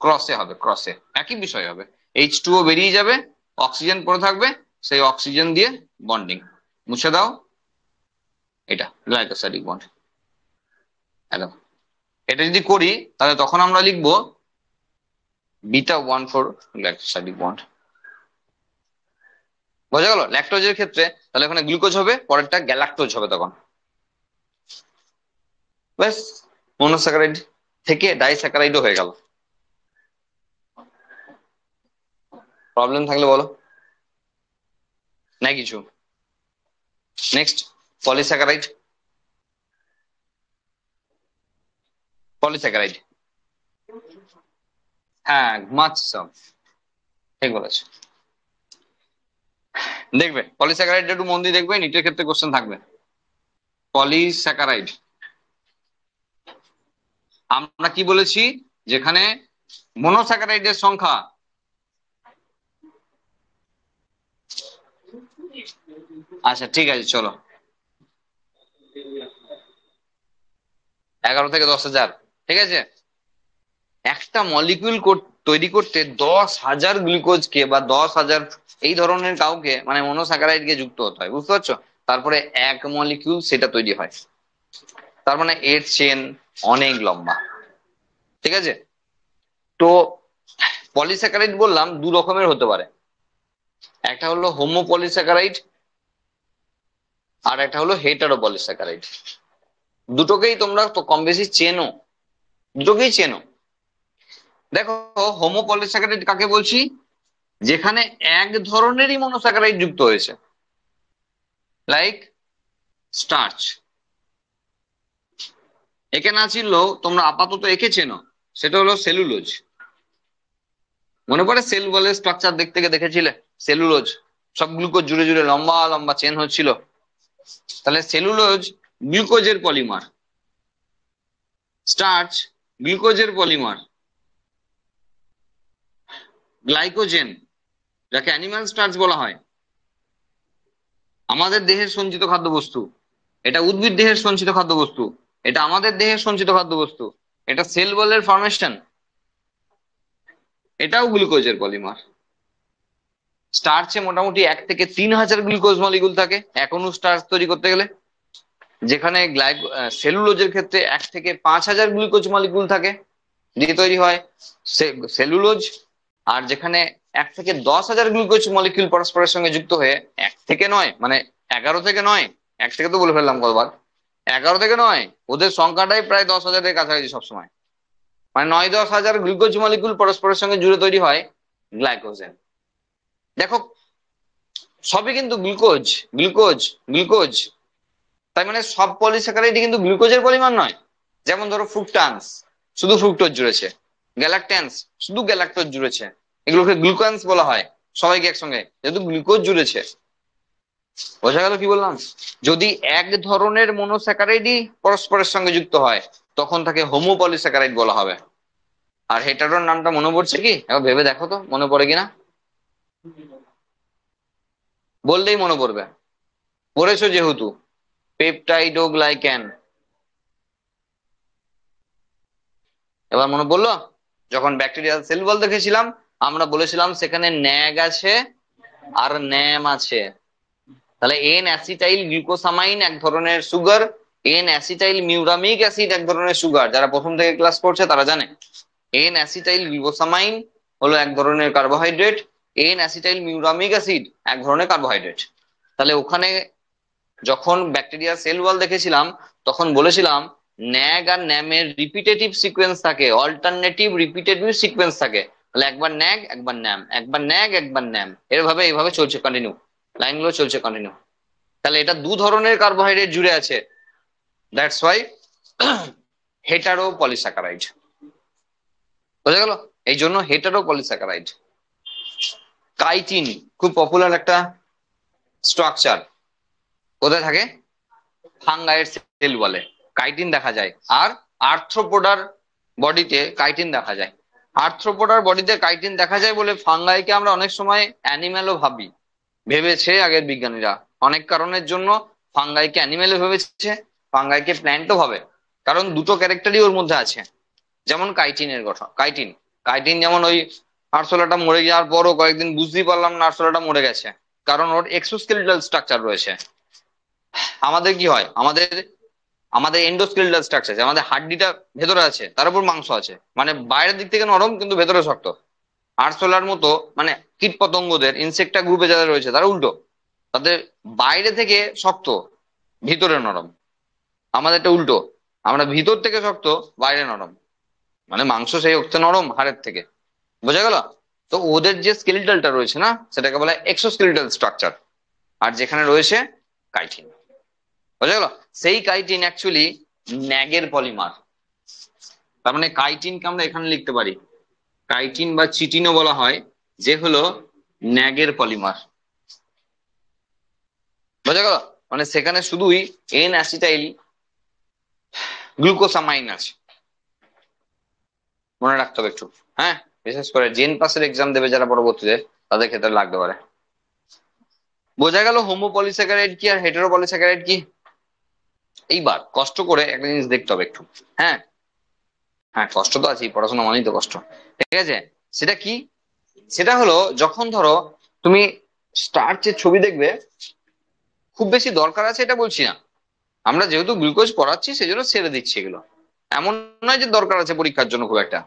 ক্রসে হবে, ক্রসে একই বিষয় হবে। H2O বেরিয়ে যাবে, অক্সিজেন পড়ে থাকবে, সেই অক্সিজেন দিয়ে বন্ডিং। মুছে দাও, এটা গ্লাইকোসাইডিক বন্ড। এটা যদি করি তাহলে তখন আমরা লিখবো β1,4 গ্লাইকোসাইডিক বন্ড। বোঝা গেল? ল্যাকটোজের ক্ষেত্রে তাহলে এখানে গ্লুকোজ হবে, পরেরটা গ্যালাক্টোজ হবে তখন। ব্যাস, মনোস্যাকারাইড থেকে ডাইস্যাকারাইডও হয়ে গেল। প্রবলেম থাকলে বলো, নাই কিছু? Next, polysaccharide. পলিস্যাকারাইড, হ্যাঁ ঘুমাচ্ছে সব, ঠিক বলেছো। দেখবে পলিস্যাকারাইড একটু মন দিয়ে দেখবে, নিটের ক্ষেত্রে কোশ্চেন থাকবে। পলিস্যাকারাইড আমরা কি বলেছি, যেখানে মনোস্যাকারাইডের সংখ্যা আচ্ছা ঠিক আছে চলো 11 থেকে 10,000, ঠিক আছে। একটা মলিকিউল তৈরি করতে 10,000 গ্লুকোজকে বা 10,000 এই ধরনের কাউকে মানে মনোস্যাকারাইডকে যুক্ত হতে হয়, বুঝতে পারছো? তারপরে এক মলিকিউল সেটা তৈরি হয়, তার মানে এর চেন অনেক লম্বা, ঠিক আছে। তো পলিস্যাকারাইড বললাম দু রকমের হতে পারে, একটা হলো হোমো পলিস্যাকারাইড আর একটা হলো হেটারো পলিস্যাকারাইড। দুটোকেই তোমরা তো কম বেশি চেনো, দুটোকেই চেনো। দেখো, হোমো পলিস্যাকারাইড কাকে বলছি, যেখানে এক ধরনেরই মনোস্যাকারাইড যুক্ত হয়েছে, লাইক স্টার্চ। একে না চিনলেও তোমরা আপাতত একে চেনো, সেটা হলো সেলুলোজ। মনে পড়ে সেল বলের স্ট্রাকচার দেখতে গিয়ে দেখেছিলে? সেলুলোজ, সব গ্লুকোজ জুড়ে জুড়ে লম্বা লম্বা চেন হচ্ছিল। তাহলে সেলুলোজ গ্লুকোজের পলিমার, স্টার্চ গ্লুকোজের পলিমার, গ্লাইকোজেন যাকে অ্যানিমাল স্টার্চ বলা হয় আমাদের দেহের সঞ্চিত খাদ্যবস্তু, এটা উদ্ভিদ দেহের সঞ্চিত খাদ্যবস্তু, এটা আমাদের দেহের সঞ্চিত খাদ্যবস্তু, এটা সেল বলের ফরমেশন, এটাও গ্লুকোজের পলিমার। স্টার্চে মোটামুটি 1 থেকে 3 হাজার গ্লুকোজ মলিকুল থাকে এক অণু স্টার্চ তৈরি করতে গেলে, যেখানে সেলুলোজের ক্ষেত্রে 1 থেকে 5 হাজার গ্লুকোজ মলিকুল থাকে দিয়ে তৈরি হয় সেলুলোজ। আর যেখানে 1 থেকে 10 হাজার গ্লুকোজ মলিকুল পরস্পরের সঙ্গে যুক্ত হয়ে, এক থেকে নয় মানে 11 থেকে নয়, এক থেকে তো বলে ফেললাম কতবার, 11 থেকে নয়, ওদের সংখ্যাটাই প্রায় 10 হাজারের কাছাকাছি সবসময়, মানে 9-10 হাজার গ্লুকোজ মলিকুল পরস্পরের সঙ্গে জুড়ে তৈরি হয় গ্লাইকোজেন। দেখো সবই কিন্তু গ্লুকোজ গ্লুকোজ গ্লুকোজ, তাই মানে সব পলিস্যাকারাইডই কিন্তু গ্লুকোজের পরিমাণ নয়। যেমন ধরো ফ্রুকটান্স শুধু ফ্রুক্টোজ জুড়েছে, গ্যালাক্ট্যান্স শুধু গ্যালাক্টোজ জুড়েছে, এগুলোকে গ্লুকান্স বলা হয় সবাইকে একসঙ্গে, যেহেতু গ্লুকোজ জুড়েছে। বোঝা গেল কি বললাম? যদি এক ধরনের মনোস্যাকারাইডই পরস্পরের সঙ্গে যুক্ত হয় তখন তাকে হোমোপলিস্যাকারাইড বলা হবে। আর হেটারোর নামটা মনে পড়ছে কি? এবার ভেবে দেখো তো মনে পড়ে কিনা, বললেই মনে পড়বে, পড়েছো যেহেতু, পেপটাইডোগ্লাইক্যান। এবার মনে পড়লো? যখন ব্যাকটেরিয়াল সেল ওয়াল দেখেছিলাম আমরা বলেছিলাম সেখানে ন্যাগ আছে আর ন্যাম আছে। তাহলে এন অ্যাসিটাইল গ্লুকোসামাইন এক ধরনের sugar, N acetyl muramic acid এক ধরনের সুগার, যারা প্রথম থেকে ক্লাস করছে তারা জানে। এন অ্যাসিটাইল গ্লুকোসামাইন হলো এক ধরনের carbohydrate, N acetyl muramic acid এক ধরনের কার্বোহাইড্রেট। তাহলে ওখানে যখন ব্যাকটেরিয়া সেল ওয়াল দেখেছিলাম তখন বলেছিলাম ন্যাগ আর ন্যামের রিপিটেটিভ সিকোয়েন্স থাকে, অল্টারনেটিভ রিপিটেটিভ সিকোয়েন্স থাকে। তাহলে একবার ন্যাগ একবার ন্যাম, একবার ন্যাগ একবার ন্যাম, এইভাবে চলছে কন্টিনিউ, লাইনগুলো চলছে কন্টিনিউ। তাহলে এটা দু ধরনের কার্বোহাইড্রেট জুড়ে আছে, দ্যাটস ওয়াই হেটারো পলিস্যাকারাইড। বোঝা গেল? এই জন্য হেটারো পলিস্যাকারাইড। কাইটিন খুব পপুলার একটা স্ট্রাকচার, কোথায় থাকে? ফাঙ্গাইয়ের সেল বলে কাইটিন দেখা যায়, আর আর্থ্রোপোডার বডিতে কাইটিন দেখা যায়। আর্থ্রোপোডার বডিতে কাইটিন দেখা যায় বলে ফাঙ্গাইকে আমরা অনেক সময় অ্যানিম্যালও ভাবি, ভেবেছে আগের বিজ্ঞানীরা। অনেক কারণের জন্য ফাঙ্গাইকে অ্যানিম্যালও ভেবেছে, ফাঙ্গাইকে প্ল্যান্টও ভাবে, কারণ দুটো ক্যারেক্টারই ওর মধ্যে আছে। যেমন কাইটিনের গঠন, কাইটিন কাইটিন যেমন ওই আরশোলাটা মরে যাওয়ার পরও কয়েকদিন বুঝতেই পারলাম না আরশোলাটা মরে গেছে, কারণ ওর এক্সোস্কেলিটাল স্ট্রাকচার রয়েছে। আমাদের কি হয়, আমাদের আমাদের এন্ডোস্কেলিটাল স্ট্রাকচার, আমাদের হাড্ডিটা ভেতরে আছে, তার উপর মাংস আছে, মানে বাইরের দিক থেকে নরম কিন্তু ভেতরে শক্ত। আরশোলার মতো মানে কীট পতঙ্গদের ইনসেক্টা গ্রুপে যারা রয়েছে তারা উল্টো, তাদের বাইরে থেকে শক্ত ভিতরে নরম। আমাদেরটা উল্টো, আমরা ভিতর থেকে শক্ত বাইরে নরম, মানে মাংস সেই অর্থে নরম হাড়ের থেকে। বোঝা গেল? তো ওদের যে স্কেলিটালটা রয়েছে না সেটাকে বলা হয় এক্সোস্কেলিটাল স্ট্রাকচার, আর যেখানে রয়েছে কাইটিন। বোঝা গেল? সেই কাইটিন অ্যাকচুয়ালি ন্যাগের পলিমার। তার মানে কাইটিনকে আমরা এখানে লিখতে পারি কাইটিন বা চিটিনও বলা হয়, যে হলো ন্যাগের পলিমার। বোঝা গেল? মানে সেখানে শুধুই এন অ্যাসিটাইল গ্লুকোসামাইন আছে, মনে রাখতে হবে একটু। হ্যাঁ, বিশেষ করে জেন পাসের এক্সাম দেবে যারা পরবর্তীতে, তাদের ক্ষেত্রে লাগতে পারে। বোঝা গেল হোমোপলিস্যাকারাইড কি আর হেটেরোপলিস্যাকারাইড কি? এইবার কষ্ট করে একটা জিনিস দেখতে হবে একটু। হ্যাঁ হ্যাঁ, কষ্ট তো আছেই, পড়াশোনা মানেই তো কষ্ট, ঠিক আছে? সেটা কি? সেটা হলো যখন ধরো তুমি স্টার্চের ছবি দেখবে, খুব বেশি দরকার আছে এটা বলছি না, আমরা যেহেতু গ্লুকোজ পড়াচ্ছি সেজন্য ছেড়ে দিচ্ছি এগুলো, এমন নয় যে দরকার আছে পরীক্ষার জন্য খুব একটা।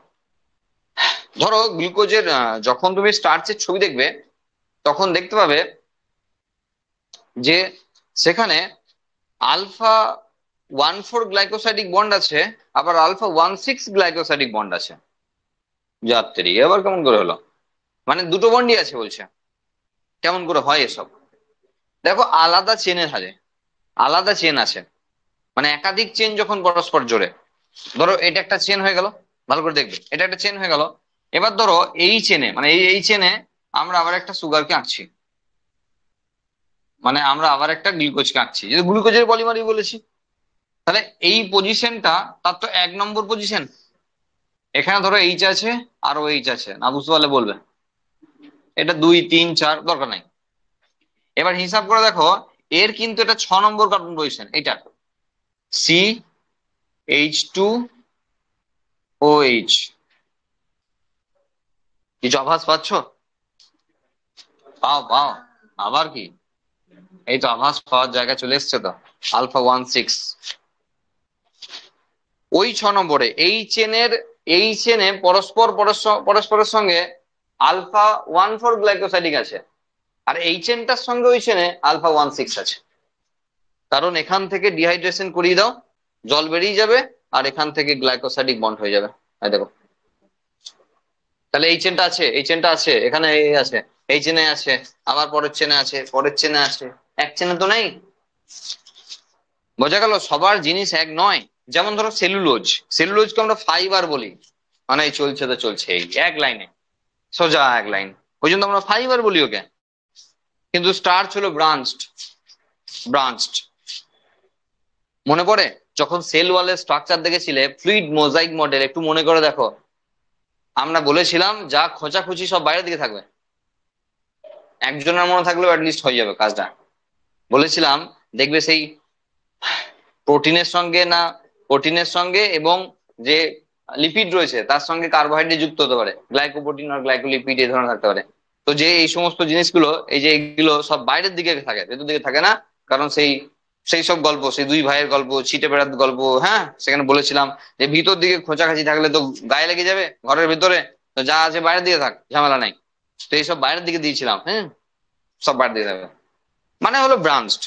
ধরো গ্লুকোজের যখন তুমি স্টার্চের ছবি দেখবে তখন দেখতে পাবে যে সেখানে α1,4 গ্লাইকোসাইডিক বন্ড আছে, আবার α1,6 গ্লাইকোসাইডিক বন্ড আছে। যাত্রী এবার কেমন করে হলো? মানে দুটো বন্ডই আছে বলছে, কেমন করে হয় এসব? দেখো আলাদা চেনের হারে আলাদা চেন আছে, মানে একাধিক চেন যখন পরস্পর জোড়ে, ধরো এটা একটা চেন হয়ে গেল, ভালো করে দেখবে এটা একটা চেন হয়ে গেল, এবার ধরো এই চেনে মানে এই চেনে আমরা আবার একটা সুগারকে আঁকছি, মানে আমরা আবার একটা গ্লুকোজকে আঁকছি, যদি গ্লুকোজের পলিমারই বলেছি, তাহলে এই পজিশনটা তার তো 1 নম্বর পজিশন। এখানে ধরো এইচ আছে আর ও এইচ আছে, না বুঝতে পারলে বলবে। এটা 2 3 4 দরকার নাই। এবার হিসাব করে দেখো, এর কিন্তু এটা 6 নম্বর কার্বন পজিশন, এটা CH2OH। কিছু আভাস পাচ্ছ? পাও পাও, আবার কি, এই তো আভাস পাওয়ার জায়গা চলে এসছে তো। α16 ওই 6 নম্বরে এই চেনে পরস্পরের সঙ্গে α14 গ্লাইকোসাইডিক আছে, আর এই চেনটার সঙ্গে ওই চেনে α16 আছে। কারণ এখান থেকে ডিহাইড্রেশন করিয়ে দাও, জল বেরিয়ে যাবে, আর এখান থেকে গ্লাইকোসাইডিক বন্ড হয়ে যাবে। এই দেখো, তাহলে এই চেনটা আছে, এই চেনটা আছে, এখানে এই আছে, এই চেনে আছে, আবার পরের চেনে আছে, পরের চেনে আছে, এক চেনে তো নেই। বোঝা গেল, সবার জিনিস এক নয়। যেমন ধরো সেলুলোজ, সেলুলোজকে আমরা ফাইবার বলি, মানে এই চলছে তো চলছে, এই এক লাইনে সোজা এক লাইন, ওই জন্য আমরা ফাইবার বলি ওকে। কিন্তু স্টার্চ হলো ব্রাঞ্চড, ব্রাঞ্চড। মনে পড়ে যখন সেল ওয়ালের স্ট্রাকচার দেখেছিলে, ফ্লুইড মোজাইক মডেল, একটু মনে করে দেখো, আমরা বলেছিলাম যা খোঁচাখুচি সব বাইরের দিকে থাকবে, একজনের মনে থাকলেও অ্যাটলিস্ট হয়ে যাবে কাজটা। বলেছিলাম দেখবে সেই প্রোটিনের সঙ্গে না, প্রোটিনের সঙ্গে এবং যে লিপিড রয়েছে তার সঙ্গে কার্বোহাইড্রেট যুক্ত হতে পারে, গ্লাইকোপ্রোটিন আর গ্লাইকোলিপিড এই ধরনের থাকতে পারে। তো যে এই সমস্ত জিনিসগুলো, এই যে এইগুলো সব বাইরের দিকে থাকে, ভেতর দিকে থাকে না। কারণ সেই সেই সব গল্প, সেই দুই ভাইয়ের গল্প, ছিটে বেড়ার গল্প, হ্যাঁ, সেখানে বলেছিলাম যে ভিতর দিকে খোঁচাখাচি থাকলে তো গায়ে লেগে যাবে ঘরের ভিতরে, তো যা আছে বাইরের দিকে থাক, ঝামেলা নাই। তো এইসব বাইরের দিকে দিয়েছিলাম, হ্যাঁ, সব বাইরের দিকে থাকবে, মানে হলো ব্রাঞ্চড।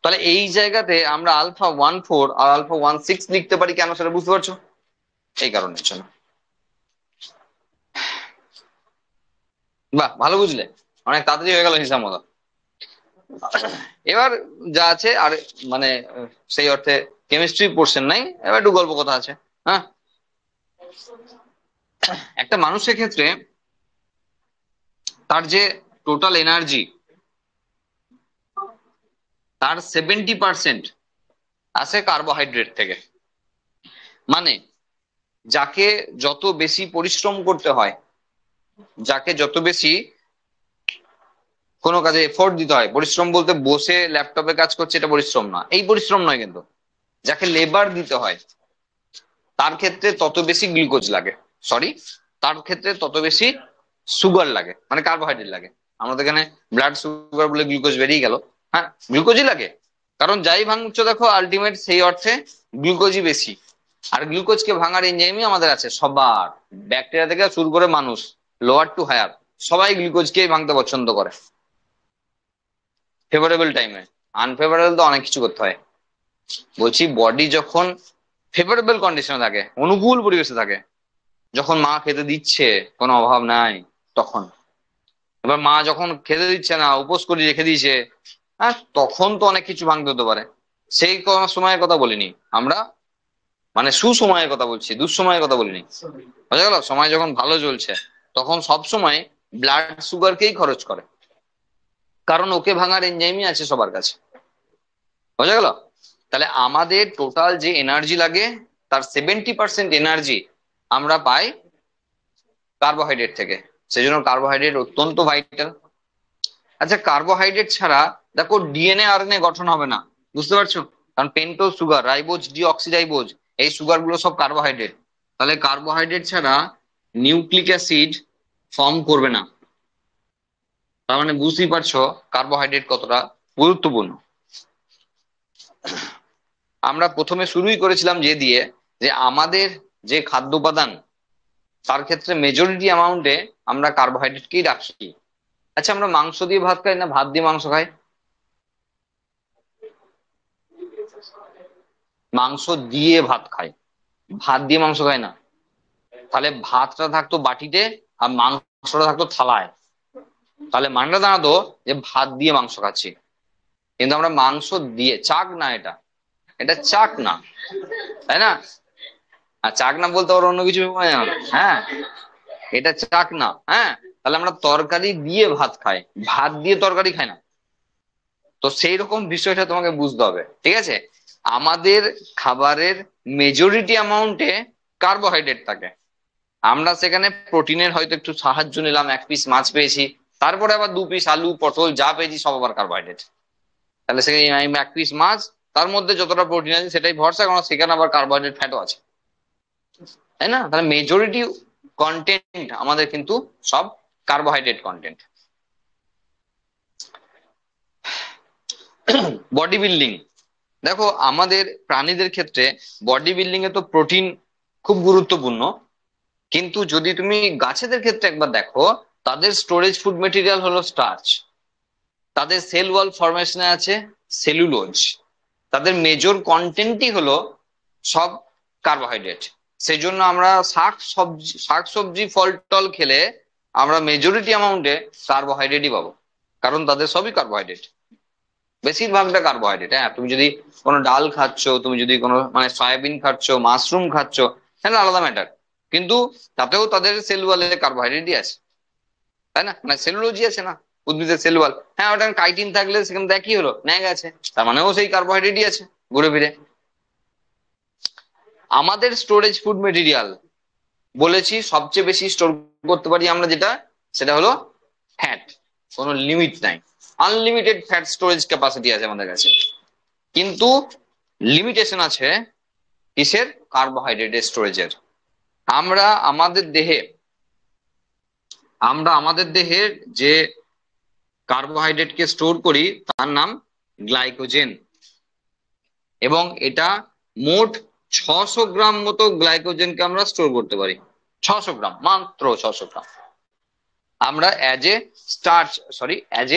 তাহলে এই জায়গাতে আমরা α14 আর α16 লিখতে পারি কেন, সেটা বুঝতে পারছো? এই কারণের জন্য। বাহ, ভালো বুঝলে, অনেক তাড়াতাড়ি হয়ে গেল হিসাব মতো। এবার যা আছে আর মানে সেই অর্থে কেমিস্ট্রি পোর্শন নাই, এবার একটু গল্প কথা আছে। হ্যাঁ, একটা মানুষের ক্ষেত্রে তার যে টোটাল এনার্জি, তার 70% আসে কার্বোহাইড্রেট থেকে। মানে যাকে যত বেশি পরিশ্রম করতে হয়, যাকে যত বেশি কোনো কাজে এফোর্ট দিতে হয়, পরিশ্রম বলতে বসে ল্যাপটপে কাজ করছে এটা পরিশ্রম না, এই পরিশ্রম নয়, কিন্তু যাকে লেবার দিতে হয় তার ক্ষেত্রে তত বেশি গ্লুকোজ লাগে, সরি, তার ক্ষেত্রে তত বেশি সুগার লাগে, মানে কার্বোহাইড্রেট লাগে। আমাদের এখানে ব্লাড সুগার বলে গ্লুকোজ বেরিয়ে গেল, হ্যাঁ, গ্লুকোজই লাগে। কারণ যাই ভাঙছো দেখো আলটিমেট সেই অর্থে গ্লুকোজই বেশি। আর গ্লুকোজকে ভাঙার এনজাইমই আমাদের আছে সবার, ব্যাকটেরিয়া থেকে শুরু করে মানুষ, লোয়ার টু হায়ার, সবাই গ্লুকোজকেই ভাঙতে পছন্দ করে ফেভারেবল টাইমে। আনফেভারেবল তো অনেক কিছু করতে হয়। বলছি বডি যখন ফেভারেবল কন্ডিশনে থাকে, অনুকূল পরিবেশে থাকে, যখন মা খেতে দিচ্ছে, কোনো অভাব নাই, তখন। এবার মা যখন খেতে দিচ্ছে না, উপোস করে রেখে দিয়েছে, হ্যাঁ, তখন তো অনেক কিছু ভাঙতে হতে পারে। সেই সময়ের কথা বলিনি আমরা, মানে সুসময়ের কথা বলছি, দুঃসময়ের কথা বলিনি। বোঝা গেল, সময় যখন ভালো চলছে তখন সব সময় ব্লাড সুগারকেই খরচ করে, কারণ ওকে ভাঙার এনজাইমই আছে সবার কাছে। বোঝা গেল? তাহলে আমাদের টোটাল যে এনার্জি লাগে, তার 70% এনার্জি আমরা পাই কার্বোহাইড্রেট থেকে। সেজন্য কার্বোহাইড্রেট অত্যন্ত ভাইটাল। আচ্ছা, কার্বোহাইড্রেট ছাড়া দেখো ডিএনএ আরএনএ গঠন হবে না, বুঝতে পারছো? কারণ পেন্টোজ সুগার, রাইবোজ, ডিঅক্সিরাইবোজ, এই সুগার গুলো সব কার্বোহাইড্রেট। তাহলে কার্বোহাইড্রেট ছাড়া নিউক্লিক অ্যাসিড ফর্ম করবে না। তার মানে বুঝতেই পারছো কার্বোহাইড্রেট কতটা গুরুত্বপূর্ণ। আমরা প্রথমে শুরুই করেছিলাম যে দিয়ে, যে আমাদের যে খাদ্য উপাদান, তার ক্ষেত্রে মেজরিটি অ্যামাউন্টে আমরা কার্বোহাইড্রেটকেই রাখি। আচ্ছা, আমরা মাংস দিয়ে ভাত খাই না ভাত দিয়ে মাংস খাই? মাংস দিয়ে ভাত খাই, ভাত দিয়ে মাংস খাই না। তাহলে ভাতটা থাকতো বাটিতে আর মাংসটা থাকতো থালায়, তাহলে মানটা দাঁড়াতো যে ভাত দিয়ে মাংস খাচ্ছি। কিন্তু আমরা মাংস দিয়ে, চাক না এটা, এটা চাক না, তাই না? আর চাক না বলতে আবার অন্য কিছু মানে না, হ্যাঁ, এটা চাক না, হ্যাঁ, তাহলে আমরা তরকারি দিয়ে ভাত খাই, ভাত দিয়ে তরকারি খাই না। তো সেই রকম বিষয়টা তোমাকে বুঝতে হবে, ঠিক আছে? আমাদের খাবারের মেজরিটি অ্যামাউন্টে কার্বোহাইড্রেট থাকে। আমরা সেখানে প্রোটিনের হয়তো একটু সাহায্য নিলাম, এক পিস মাছ পেয়েছি, তারপরে আবার দু পিস আলু পটল যা পেয়েছি সব আবার কার্বোহাইড্রেট। তাহলে সেখানে এক পিস মাছ, তার মধ্যে যতটা প্রোটিন আছে সেটাই ভরসা, কারণ সেখানে আবার কার্বোহাইড্রেট ফ্যাটও আছে, তাই না? তাহলে মেজরিটি কন্টেন্ট আমাদের কিন্তু সব কার্বোহাইড্রেট কন্টেন্ট। বডি বিল্ডিং, দেখো আমাদের প্রাণীদের ক্ষেত্রে বডি বিল্ডিং এ তো প্রোটিন খুব গুরুত্বপূর্ণ, কিন্তু যদি তুমি গাছেদের ক্ষেত্রে একবার দেখো, তাদের স্টোরেজ ফুড মেটেরিয়াল হলো স্টার্চ, তাদের সেল ওয়াল ফরমেশনে আছে সেলুলোজ, তাদের মেজর কন্টেন্টই হলো সব কার্বোহাইড্রেট। সেই জন্য আমরা শাক সবজি ফল টল খেলে আমরা মেজরিটি অ্যামাউন্টে কার্বোহাইড্রেটই পাবো, কারণ তাদের সবই কার্বোহাইড্রেট, বেশিরভাগটা কার্বোহাইড্রেট। হ্যাঁ, তুমি যদি কোনো ডাল খাচ্ছ, তুমি যদি কোনো মানে সয়াবিন খাচ্ছ, মাশরুম খাচ্ছ, তাহলে আলাদা ম্যাটার, কিন্তু তাতেও তাদের সেল ওয়ালে কার্বোহাইড্রেটই আছে, তাই না? মানে সেলুলোজই আছে না, উদ্ভিদের সেল ওয়াল। হ্যাঁ, ওটা কাইটিন থাকলে সেখানে দেখি হলো ন্যাগ আছে, তার মানেও সেই কার্বোহাইড্রেটই আছে ঘুরে ফিরে। আমাদের স্টোরেজ ফুড মেটেরিয়াল বলেছি সবচেয়ে বেশি স্টোর করতে পারি আমরা যেটা, সেটা হলো ফ্যাট। কোনো লিমিট নাই, আনলিমিটেড ফ্যাট স্টোরেজ ক্যাপাসিটি আছে আমাদের কাছে, কিন্তু লিমিটেশন আছে কিসের? কার্বোহাইড্রেটের স্টোরেজের। আমরা আমাদের দেহে যে কার্বোহাইড্রেটকে স্টোর করি তার নাম গ্লাইকোজেন, এবং এটা মোট 600 গ্রাম মতো গ্লাইকোজেনকে আমরা স্টোর করতে পারি। 600 গ্রাম, মাত্র 600 গ্রাম আমরা অ্যাজ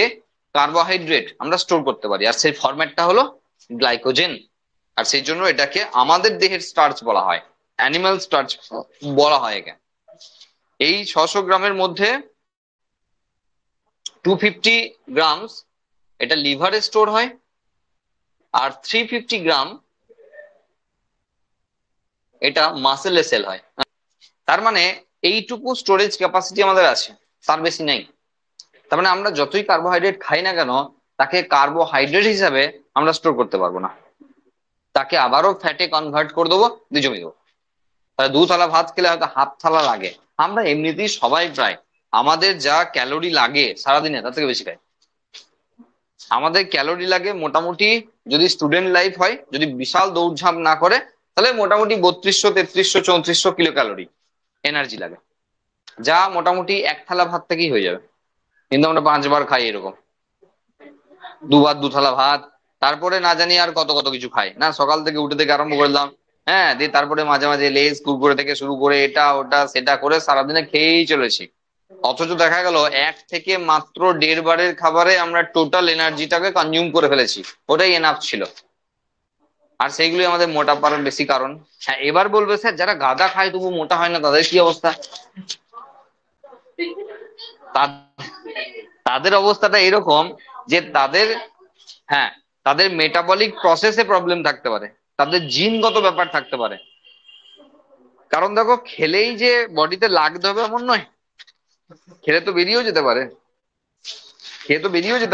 এ কার্বোহাইড্রেট আমরা স্টোর করতে পারি, আর সেই ফরম্যাটটা হলো গ্লাইকোজেন। আর সেই জন্য এটাকে আমাদের দেহের স্টার্চ বলা হয়, অ্যানিমাল স্টার্চ বলা হয় একে। এই 600 গ্রামের মধ্যে 250 গ্রাম এটা লিভারে স্টোর হয়, আর 350 গ্রাম এটা মাসেলে সেল হয়। তার মানে এইটুকু স্টোরেজ ক্যাপাসিটি আমাদের আছে, তার বেশি নেই। তার মানে আমরা যতই কার্বোহাইড্রেট খাই না কেন, তাকে কার্বোহাইড্রেট হিসাবে আমরা স্টোর করতে পারবো না, তাকে আবারও ফ্যাটে কনভার্ট করে দেবো, দিয়ে জমি দেবো। তাহলে 2 থালা ভাত খেলে হয়তো হাফ থালা লাগে, আমরা এমনিতেই সবাই প্রায় আমাদের যা ক্যালোরি লাগে সারাদিনে তার থেকে বেশি খাই। আমাদের ক্যালোরি লাগে মোটামুটি, যদি স্টুডেন্ট লাইফ হয়, যদি বিশাল দৌড়ঝাঁপ না করে, তাহলে মোটামুটি 3200 3300 3400 কিলো ক্যালোরি এনার্জি লাগে, যা মোটামুটি 1 থালা ভাত থেকেই হয়ে যাবে। কিন্তু আমরা 5 বার খাই এরকম, 2 থালা ভাত, তারপরে না জানি আর কত কত কিছু খাই না, সকাল থেকে উঠে থেকে আরম্ভ করলাম, হ্যাঁ, দিয়ে তারপরে মাঝে মাঝে লেজ কুরকুরে থেকে শুরু করে এটা ওটা সেটা করে সারাদিনে খেয়েই চলেছি। অথচ দেখা গেল 1 থেকে মাত্র 1.5 বারের খাবারে আমরা টোটাল এনার্জিটাকে কনজিউম করে ফেলেছি, ওটাই এনাফ ছিল। আর সেইগুলি আমাদের মোটা পাওয়ার বেশি কারণ। হ্যাঁ, এবার বলবে স্যার যারা গাদা খায় তবু মোটা হয় না, তাদের কি অবস্থা? তাদের অবস্থাটা এরকম যে হ্যাঁ, তাদের মেটাবলিক প্রসেসে প্রবলেম থাকতে পারে, তাদের জিনগত ব্যাপার থাকতে পারে। কারণ দেখো, খেলেই যে বডিতে লাগতে হবে এমন নয়, খেলে তো বেরিয়েও যেতে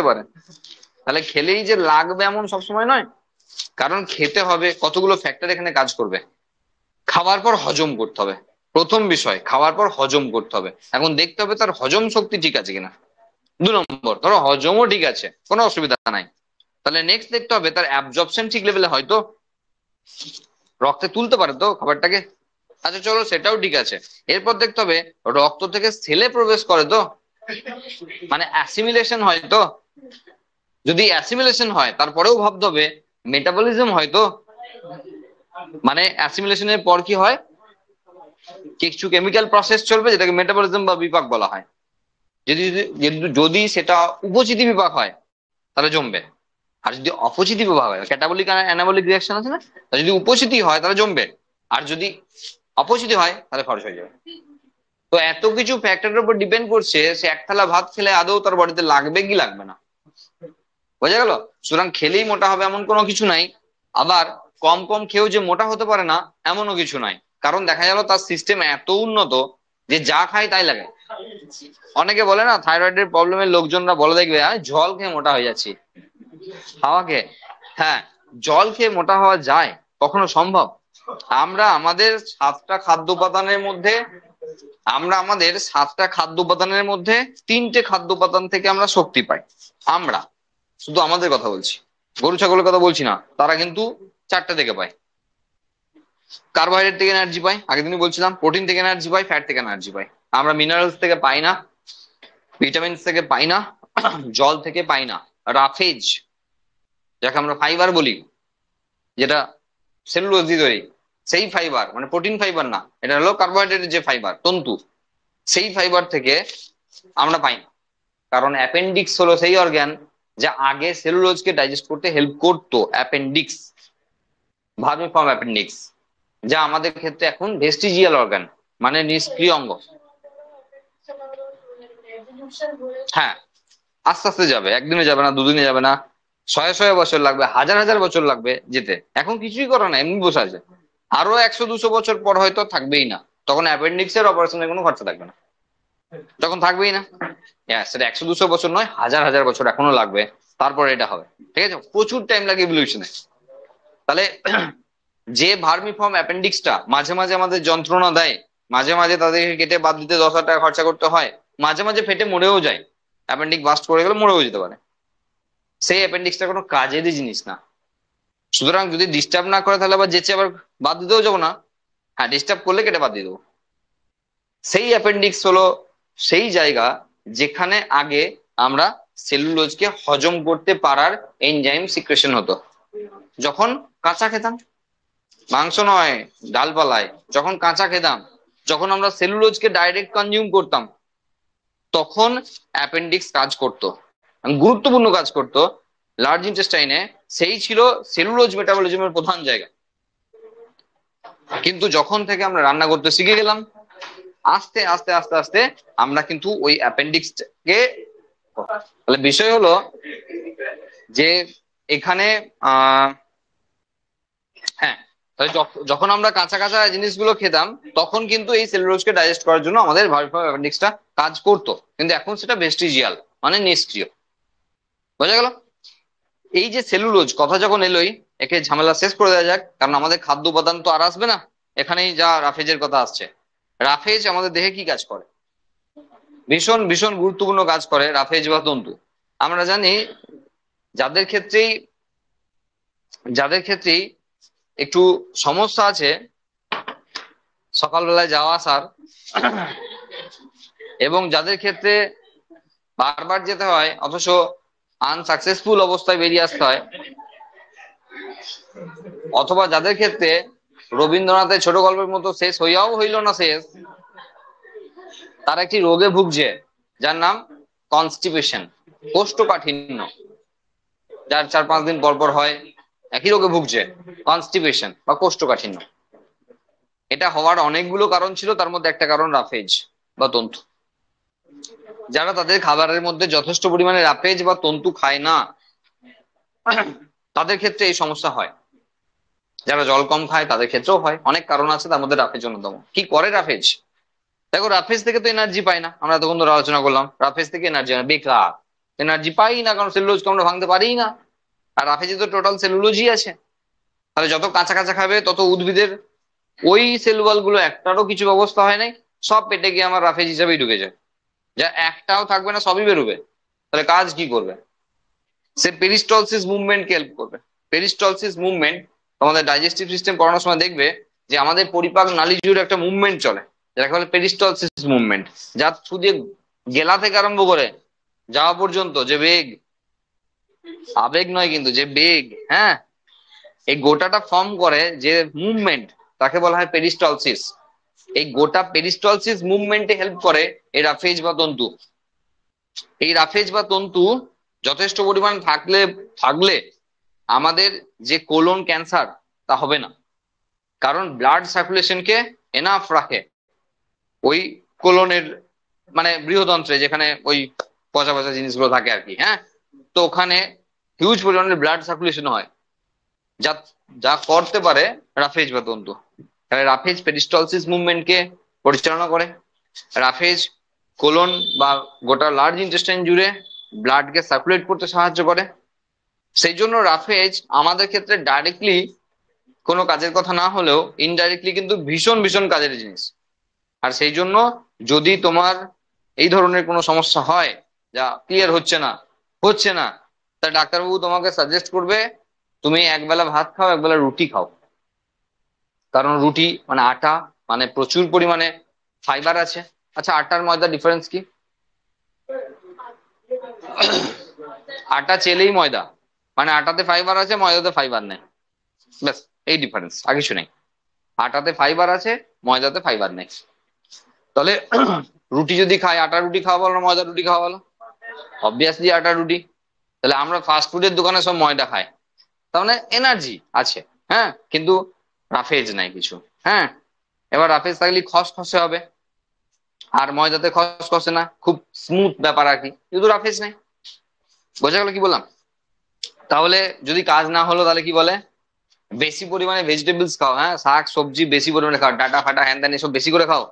পারে, তাহলে খেলেই যে লাগবে এমন সবসময় নয়। কারণ খেতে হবে, কতগুলো ফ্যাক্টর এখানে কাজ করবে। খাওয়ার পর হজম করতে হবে, প্রথম বিষয় খাওয়ার পর হজম করতে হবে। এখন দেখতে হবে তার হজম শক্তি ঠিক আছে কিনা। 2 নম্বর, ধরো হজমও ঠিক আছে, কোনো অসুবিধা নাই, তাহলে নেক্সট দেখতে হবে তার অ্যাবজর্পশন ঠিক লেভেলে হয় তো, রক্তে তুলতে পারে তো খাবারটাকে। আচ্ছা চলো, সেটাও ঠিক আছে। এরপর দেখতে হবে রক্ত থেকে সেলে প্রবেশ করে তো, মানে অ্যাসিমিলেশন হয় তো। যদি অ্যাসিমিলেশন হয় তারপরেও ভাবতে হবে মেটাবলিজম হয় তো, মানে অ্যাসিমিলেশনের পর কি হয়, কিছু কেমিক্যাল প্রসেস চলবে যেটাকে মেটাবলিজম বা বিপাক বলা হয়। যদি যদি সেটা উপচিতি বিপাক হয় তাহলে জমবে, আর যদি অপচিতি বিপাক হয়, ক্যাটাবলিক আর অ্যানাবলিক রিঅ্যাকশন আছে না, যদি উপচিতি হয় তাহলে জমবে, আর যদি অপচিতি হয় তাহলে খরচ হয়ে যাবে। তো এত কিছু ফ্যাক্টরের উপর ডিপেন্ড করছে সে 1 থালা ভাত খেলে আদৌ তার বডিতে লাগবে কি লাগবে না, বোঝা গেল? সুতরাং খেলেই মোটা হবে এমন কোনো কিছু নাই, আবার কম কম খেয়েও যে মোটা হতে পারে না এমনও কিছু নাই। কারণ দেখা গেল তার সিস্টেম এত উন্নত যে যা খাই তাই লাগে। অনেকে বলে না থাইরয়েডের প্রবলেমের লোকজনরা বলে দেখবে জল খেয়ে মোটা হয়ে যাচ্ছি, হাওয়া খেয়ে। হ্যাঁ, জল খেয়ে মোটা হওয়া যায়? কখনো সম্ভব? আমরা আমাদের সাতটা খাদ্য উপাদানের মধ্যে আমরা আমাদের সাতটা খাদ্য উপাদানের মধ্যে তিনটে খাদ্য উপাদান থেকে আমরা শক্তি পাই। আমরা শুধু আমাদের কথা বলছি, গরু ছাগলের কথা বলছি না, তারা কিন্তু চারটে থেকে পায়। কার্বোহাইড্রেট থেকে এনার্জি পাই, আগের দিনই বলছিলাম, প্রোটিন থেকে এনার্জি পাই, ফ্যাট থেকে এনার্জি পাই। আমরা মিনারেলস থেকে পাই না, ভিটামিনস থেকে পাই না, জল থেকে পাই না। রাফেজ, যাকে আমরা ফাইবার বলি, যেটা সেলুলোজ দিয়ে তৈরি, সেই ফাইবার, মানে প্রোটিন ফাইবার না, এটা হলো কার্বোহাইড্রেটের যে ফাইবার, তন্তু, সেই ফাইবার থেকে আমরা পাই না। কারণ অ্যাপেন্ডিক্স হলো সেই অর্গান যা আগে সেলুলোজকে ডাইজেস্ট করতে হেল্প করতো। অ্যাপেন্ডিক্স, ভার্মিফর্ম অ্যাপেন্ডিক্স, যা আমাদের ক্ষেত্রে এখন ভেস্টিজিয়াল অর্গান, মানে নিষ্ক্রিয় অঙ্গ। হ্যাঁ, আস্তে আস্তে যাবে, একদিনে যাবে না, দুদিনে যাবে না, শয়ে শয়ে বছর লাগবে, হাজার হাজার বছর লাগবে যেতে। এখন কিছুই করে না, এমনি বসে আছে। আরো 100-200 বছর পর হয়তো থাকবেই না, তখন অ্যাপেন্ডিক্স এর অপারেশনের কোনো খরচা থাকবে না, তখন থাকবেই না। সেটা 100-200 বছর নয়, হাজার হাজার বছর এখনো লাগবে, তারপরে এটা হবে। ঠিক আছে, প্রচুর টাইম লাগে ইভলিউশনে। তাহলে যে ভার্মিফর্ম অ্যাপেন্ডিক্সটা মাঝে মাঝে আমাদের যন্ত্রণা দেয়, মাঝে মাঝে তাদেরকে কেটে বাদ দিতে 10,000 টাকা খরচা করতে হয়, মাঝে মাঝে ফেটে মরেও যায়, অ্যাপেন্ডিক্স বাস্ট করে গেলে মরেও যেতে পারে, সেই অ্যাপেন্ডিক্সটা কোনো কাজেরই জিনিস না। সুতরাং যদি ডিস্টার্ব না করে তাহলে আবার যেচে আবার বাদ দিতেও যাবো না। হ্যাঁ, ডিস্টার্ব করলে কেটে বাদ দিয়ে দেবো। সেই অ্যাপেন্ডিক্স হলো সেই জায়গা যেখানে আগে আমরা সেলুলোজকে হজম করতে পারার এনজাইম সিক্রেশন হতো। যখন কাঁচা খেতাম, মাংস নয় ডালপালায়, যখন কাঁচা খেতাম, যখন আমরা সেলুলোজকে ডাইরেক্ট কনজিউম করতাম, তখন অ্যাপেন্ডিক্স কাজ করতো, গুরুত্বপূর্ণ কাজ করতো লার্জ ইন্টেস্টাইনে। সেই ছিল সেলুলোজ মেটাবলিজমের প্রধান জায়গা। কিন্তু যখন থেকে আমরা রান্না করতে শিখে গেলাম, আস্তে আস্তে আস্তে আস্তে আমরা কিন্তু ওই অ্যাপেন্ডিক্সকে, তাহলে বিষয় হলো যে এখানে হ্যাঁ, তাহলে যখন আমরা কাঁচা কাঁচা জিনিসগুলো খেতাম, তখন কিন্তু এই সেলুলোজকে ডাইজেস্ট করার জন্য আমাদের ভার্মিফর্ম অ্যাপেন্ডিক্সটা কাজ করতো, কিন্তু এখন সেটা ভেস্টিজিয়াল, মানে নিষ্ক্রিয়। বোঝা গেল? এই যে সেলুলোজ কথা যখন এলোই, একে ঝামেলা শেষ করে দেওয়া যাক, কারণ আমাদের খাদ্য উপাদান তো আর আসবে না, এখানেই যা রাফেজের কথা আসছে। রাফেজ আমাদের দেহে কি কাজ করে? ভীষণ ভীষণ গুরুত্বপূর্ণ কাজ করে রাফেজ বা তন্তু। আমরা জানি যাদের ক্ষেত্রেই যাদের ক্ষেত্রেই একটু সমস্যা আছে সকালবেলায় যাওয়া আসার, এবং যাদের ক্ষেত্রে বারবার যেতে হয় অথচ আনসাকসেসফুল অবস্থায় বেরিয়ে আসতে হয়, অথবা যাদের ক্ষেত্রে রবীন্দ্রনাথের ছোট গল্পের মতো শেষ হইয়াও হইল না শেষ, তারা একটি রোগে ভুগছে যার নাম কনস্টিপেশন, কোষ্ঠকাঠিন্য, যার 4-5 দিন পর পর হয়, একই রোগে ভুগছে, কনস্টিপেশন বা কোষ্ঠকাঠিন্য। এটা হওয়ার অনেকগুলো কারণ ছিল, তার মধ্যে একটা কারণ রাফেজ বা তন্তু। যারা তাদের খাবারের মধ্যে যথেষ্ট পরিমাণে রাফেজ বা তন্তু খায় না, তাদের ক্ষেত্রে এই সমস্যা হয়। যারা জল কম খায় তাদের ক্ষেত্রেও হয়, অনেক কারণ আছে, তার মধ্যে রাফেজ অন্যতম। কি করে রাফেজ? দেখো, রাফেজ থেকে তো এনার্জি পাই না, আমরা তখন ধরে আলোচনা করলাম, রাফেজ থেকে এনার্জি না, বেকার এনার্জি পাই না, কারণ সেলুলোজকে আমরা ভাঙতে পারি না, আর রাফেজে তো টোটাল সেলুলোজই আছে। তাহলে যত কাঁচা কাঁচা খাবে তত উদ্ভিদের ওই সেলুয়াল গুলো একটারও কিছু ব্যবস্থা হয় নাই, সব পেটে গিয়ে আমার রাফেজ হিসাবেই ঢুকে যায়, যা একটাও থাকবে না, সবই বেরোবে। তাহলে কাজ কি করবে? সে পেরিস্টলসিস মুভমেন্টকে হেল্প করবে। পেরিস্টলসিস মুভমেন্ট তোমাদের ডাইজেস্টিভ সিস্টেম পড়ানোর সময় দেখবে যে আমাদের পরিপাক নালী জুড়ে একটা মুভমেন্ট চলে, যাকে বলে পেরিস্টলসিস মুভমেন্ট, যার থ্রু দিয়ে গেলা থেকে আরম্ভ করে যাওয়া পর্যন্ত যে বেগ, আবেগ নয় কিন্তু, যে বেগ, হ্যাঁ, এই গোটাটা ফর্ম করে যে মুভমেন্ট, তাকে বলা হয় পেরিস্টলসিস। এই গোটা পেরিস্টলসিস মুভমেন্টে হেল্প করে এই রাফেজ বা তন্তু। এই রাফেজ বা তন্তু যথেষ্ট পরিমাণ থাকলে থাকলে আমাদের যে কোলন ক্যান্সার তা হবে না, কারণ ব্লাড সার্কুলেশনকে এনাফ রাখে ওই কোলনের, মানে বৃহদন্ত্রে, যেখানে ওই পচা পচা জিনিসগুলো থাকে আর কি, হ্যাঁ, তো ওখানে হিউজ পরিমাণে ব্লাড সার্কুলেশন হয়, যা যা করতে পারে রাফেজ বা তন্তু। তাহলে রাফেজ পেরিস্টলসিস মুভমেন্টকে পরিচালনা করে। রাফেজ কোলন বা গোটা লার্জ ইন্টেস্টাইন জুড়ে ব্লাডকে সার্কুলেট করতে সাহায্য করে। সেই জন্য রাফেজ আমাদের ক্ষেত্রে ডাইরেক্টলি কোনো কাজের কথা না হলেও ইনডাইরেক্টলি কিন্তু ভীষণ ভীষণ কাজের জিনিস। আর সেই জন্য যদি তোমার এই ধরনের কোনো সমস্যা হয়, যা ক্লিয়ার হচ্ছে না, তা ডাক্তারবাবু তোমাকে সাজেস্ট করবে তুমি একবেলা ভাত খাও, একবেলা রুটি খাও। কারণ রুটি মানে আটা, মানে প্রচুর পরিমাণে ফাইবার আছে। আচ্ছা, আটার ময়দা ডিফারেন্স কি? আটা চেলেই ময়দা, মানে আটাতে ফাইবার আছে, ময়দাতে ফাইবার নেই, ব্যাস এই ডিফারেন্স, আর কিছু নেই। আটাতে ফাইবার আছে, ময়দাতে ফাইবার নেই। তাহলে রুটি যদি খাই, আটা রুটি খাওয়া ভালো না ময়দা রুটি খাওয়া ভালো? অবভিয়াসলি আটা রুটি। তাহলে আমরা ফাস্ট ফুডের দোকানে সব ময়দা খাই, তার মানে এনার্জি আছে, হ্যাঁ, কিন্তু রাফেজ নাই কিছু। হ্যাঁ, এবার রাফেজ থাকলে খসখসে হবে, আর ময়দাতে খসখসে না, খুব স্মুথ ব্যাপার আর কি, কিন্তু রাফেজ নাই। বোঝা গেল কি বললাম? তাহলে যদি কাজ না হলো তাহলে কি বলে? বেশি পরিমাণে ভেজিটেবলস খাও, হ্যাঁ, শাক সবজি বেশি পরিমাণে খাও, ডাটা ফাটা হ্যান ত্যান এসব বেশি করে খাও,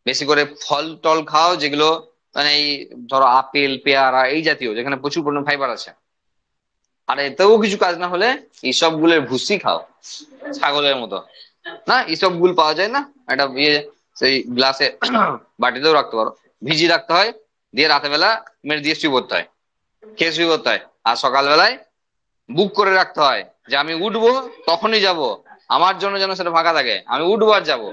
বেশি করে ফল টল খাও, যেগুলো মানে এই ধরো আপেল পেয়ারা এই জাতীয়, যেখানে প্রচুর পরিমাণে ফাইবার আছে। আর এতেও কিছু কাজ না হলে এইসব গুলের ভুসি খাও, ছাগলের মতো। না, এইসব গুল পাওয়া যায় না, একটা ইয়ে সেই গ্লাসে বাটিতেও রাখতে পারো, ভিজিয়ে রাখতে হয়, দিয়ে রাতে বেলা মেরে দিয়ে শুয়ে পড়তে হয়, খেয়ে শুয়ে পড়তে হয়। আর সকালবেলায় বুক করে রাখতে হয় যে আমি উঠবো তখনই যাব, আমার জন্য যেন সেটা ফাঁকা থাকে, আমি উঠবো আর যাবো।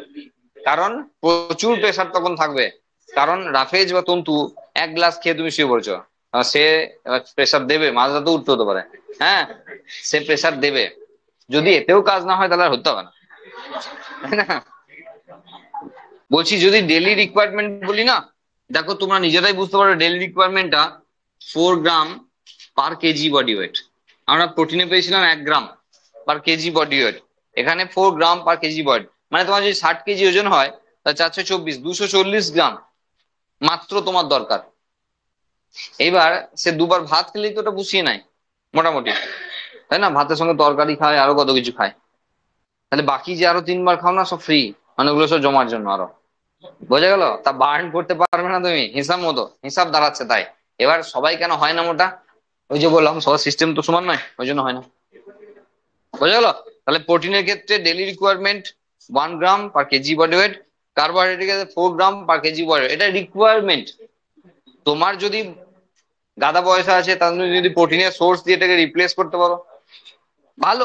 কারণ প্রচুর প্রেসার তখন থাকবে, কারণ রাফেজ বা তন্তু এক গ্লাস খেয়ে তুমি শুয়ে পড়ছো, সে প্রেসার দেবে, মাঝরাতে উঠতে হতে পারে, হ্যাঁ, সে প্রেসার দেবে। যদি এতেও কাজ না হয় তাহলে আর হতে হবে না, তাই না? বলছি যদি ডেলি রিকোয়ারমেন্ট বলি না, দেখো তোমরা নিজেরাই বুঝতে পারো ডেলি রিকোয়ারমেন্টটা 4 গ্রাম পার কেজি বডি ওয়েট। আমরা প্রোটিনে পেয়েছিলাম 1 গ্রাম পার কেজি বডি ওয়েট, এখানে 4 গ্রাম পার কেজি বডি, মানে তোমার যদি 60 কেজি ওজন হয় তা 424, 240 গ্রাম মাত্র তোমার দরকার। এবার সে দুবার ভাত খেলেই তো ওটা পুষিয়ে নেয় মোটামুটি, তাই না? ভাতের সঙ্গে তরকারি খায়, আরো কত কিছু খায়, তাহলে বাকি যে আরো 3 বার খাও না, সব ফ্রি, মানে ওগুলো সব জমার জন্য আরো। বোঝা গেল? তা বার্ন করতে পারবে না তুমি, হিসাব মতো হিসাব দাঁড়াচ্ছে তাই। এবার সবাই কেন হয় না মোটা? ওই যে বললাম সবার সিস্টেম তো সমান নয়, ওই জন্য হয় না। বোঝা গেল? তাহলে প্রোটিনের ক্ষেত্রে ডেলি রিকোয়ারমেন্ট 1 গ্রাম পার কেজি বডি ওয়েট, কার্বোহাইড্রেটের ক্ষেত্রে 4 গ্রাম পার কেজি বডি ওয়েট, এটা রিকোয়ারমেন্ট। তোমার যদি গাদা পয়সা আছে, তাহলে তুমি যদি প্রোটিনের সোর্স দিয়ে এটাকে রিপ্লেস করতে পারো, ভালো।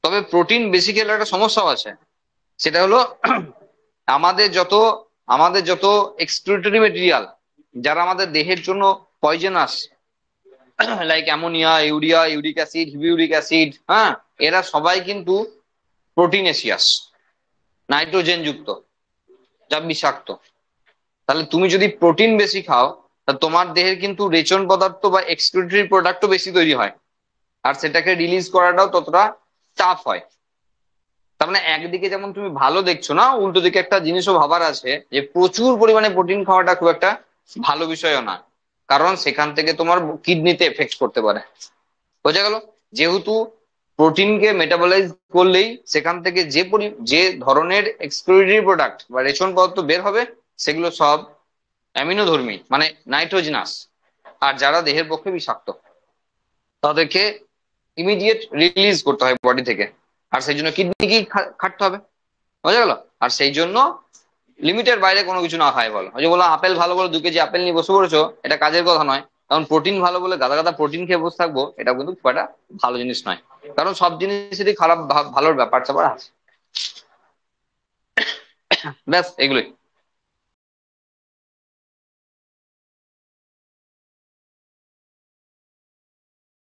তবে প্রোটিন বেশি খেলে একটা সমস্যাও আছে, সেটা হলো আমাদের যত আমাদের যত এক্সক্রিটরি মেটেরিয়াল যারা আমাদের দেহের জন্য poisonous, like ammonia, urea, uric acid, hippuric acid, হ্যাঁ, এরা সবাই কিন্তু প্রোটিনেসিয়াস, নাইট্রোজেন যুক্ত, যা বিষাক্ত। তাহলে তুমি যদি প্রোটিন বেশি খাও, তা তোমার দেহের কিন্তু রেচন পদার্থ বা এক্সক্রিটরি প্রোডাক্টও বেশি তৈরি হয়, আর সেটাকে রিলিজ করাটাও ততটা টাফ হয়। তার মানে একদিকে যেমন তুমি ভালো দেখছো না, উল্টো দিকে একটা জিনিসও ভাবার আছে যে প্রচুর পরিমাণে প্রোটিন খাওয়াটা খুব একটা ভালো বিষয়ও না, কারণ সেখান থেকে তোমার কিডনিতে এফেক্ট করতে পারে। বোঝা গেল? যেহেতু প্রোটিনকে মেটাবলাইজ করলেই সেখান থেকে যে ধরনের এক্সক্লুডেড প্রোডাক্ট বা রেশন পদার্থ বের হবে, সেগুলো সব অ্যামিনোধর্মী, মানে নাইট্রোজিনাস, আর যারা দেহের পক্ষে বিষাক্ত তাদেরকে ইমিডিয়েট রিলিজ করতে হয় বডি থেকে, আর সেই জন্য কিডনিকে খাটতে হবে। বোঝা গেল? আর সেই জন্য লিমিটের বাইরে কোনো কিছু না খায় বলো। ওই যে বললাম আপেল ভালো বলে 2 কেজি আপেল নিয়ে বসে পড়েছো, এটা কাজের কথা নয়। কারণ প্রোটিন ভালো বলে গাদা গাদা প্রোটিন খেয়ে বসে থাকবো, এটা কিন্তু খুব একটা ভালো জিনিস নয়, কারণ সব জিনিসেরই খারাপ ভালোর ব্যাপার স্যাপার আছে। ব্যাস এগুলোই।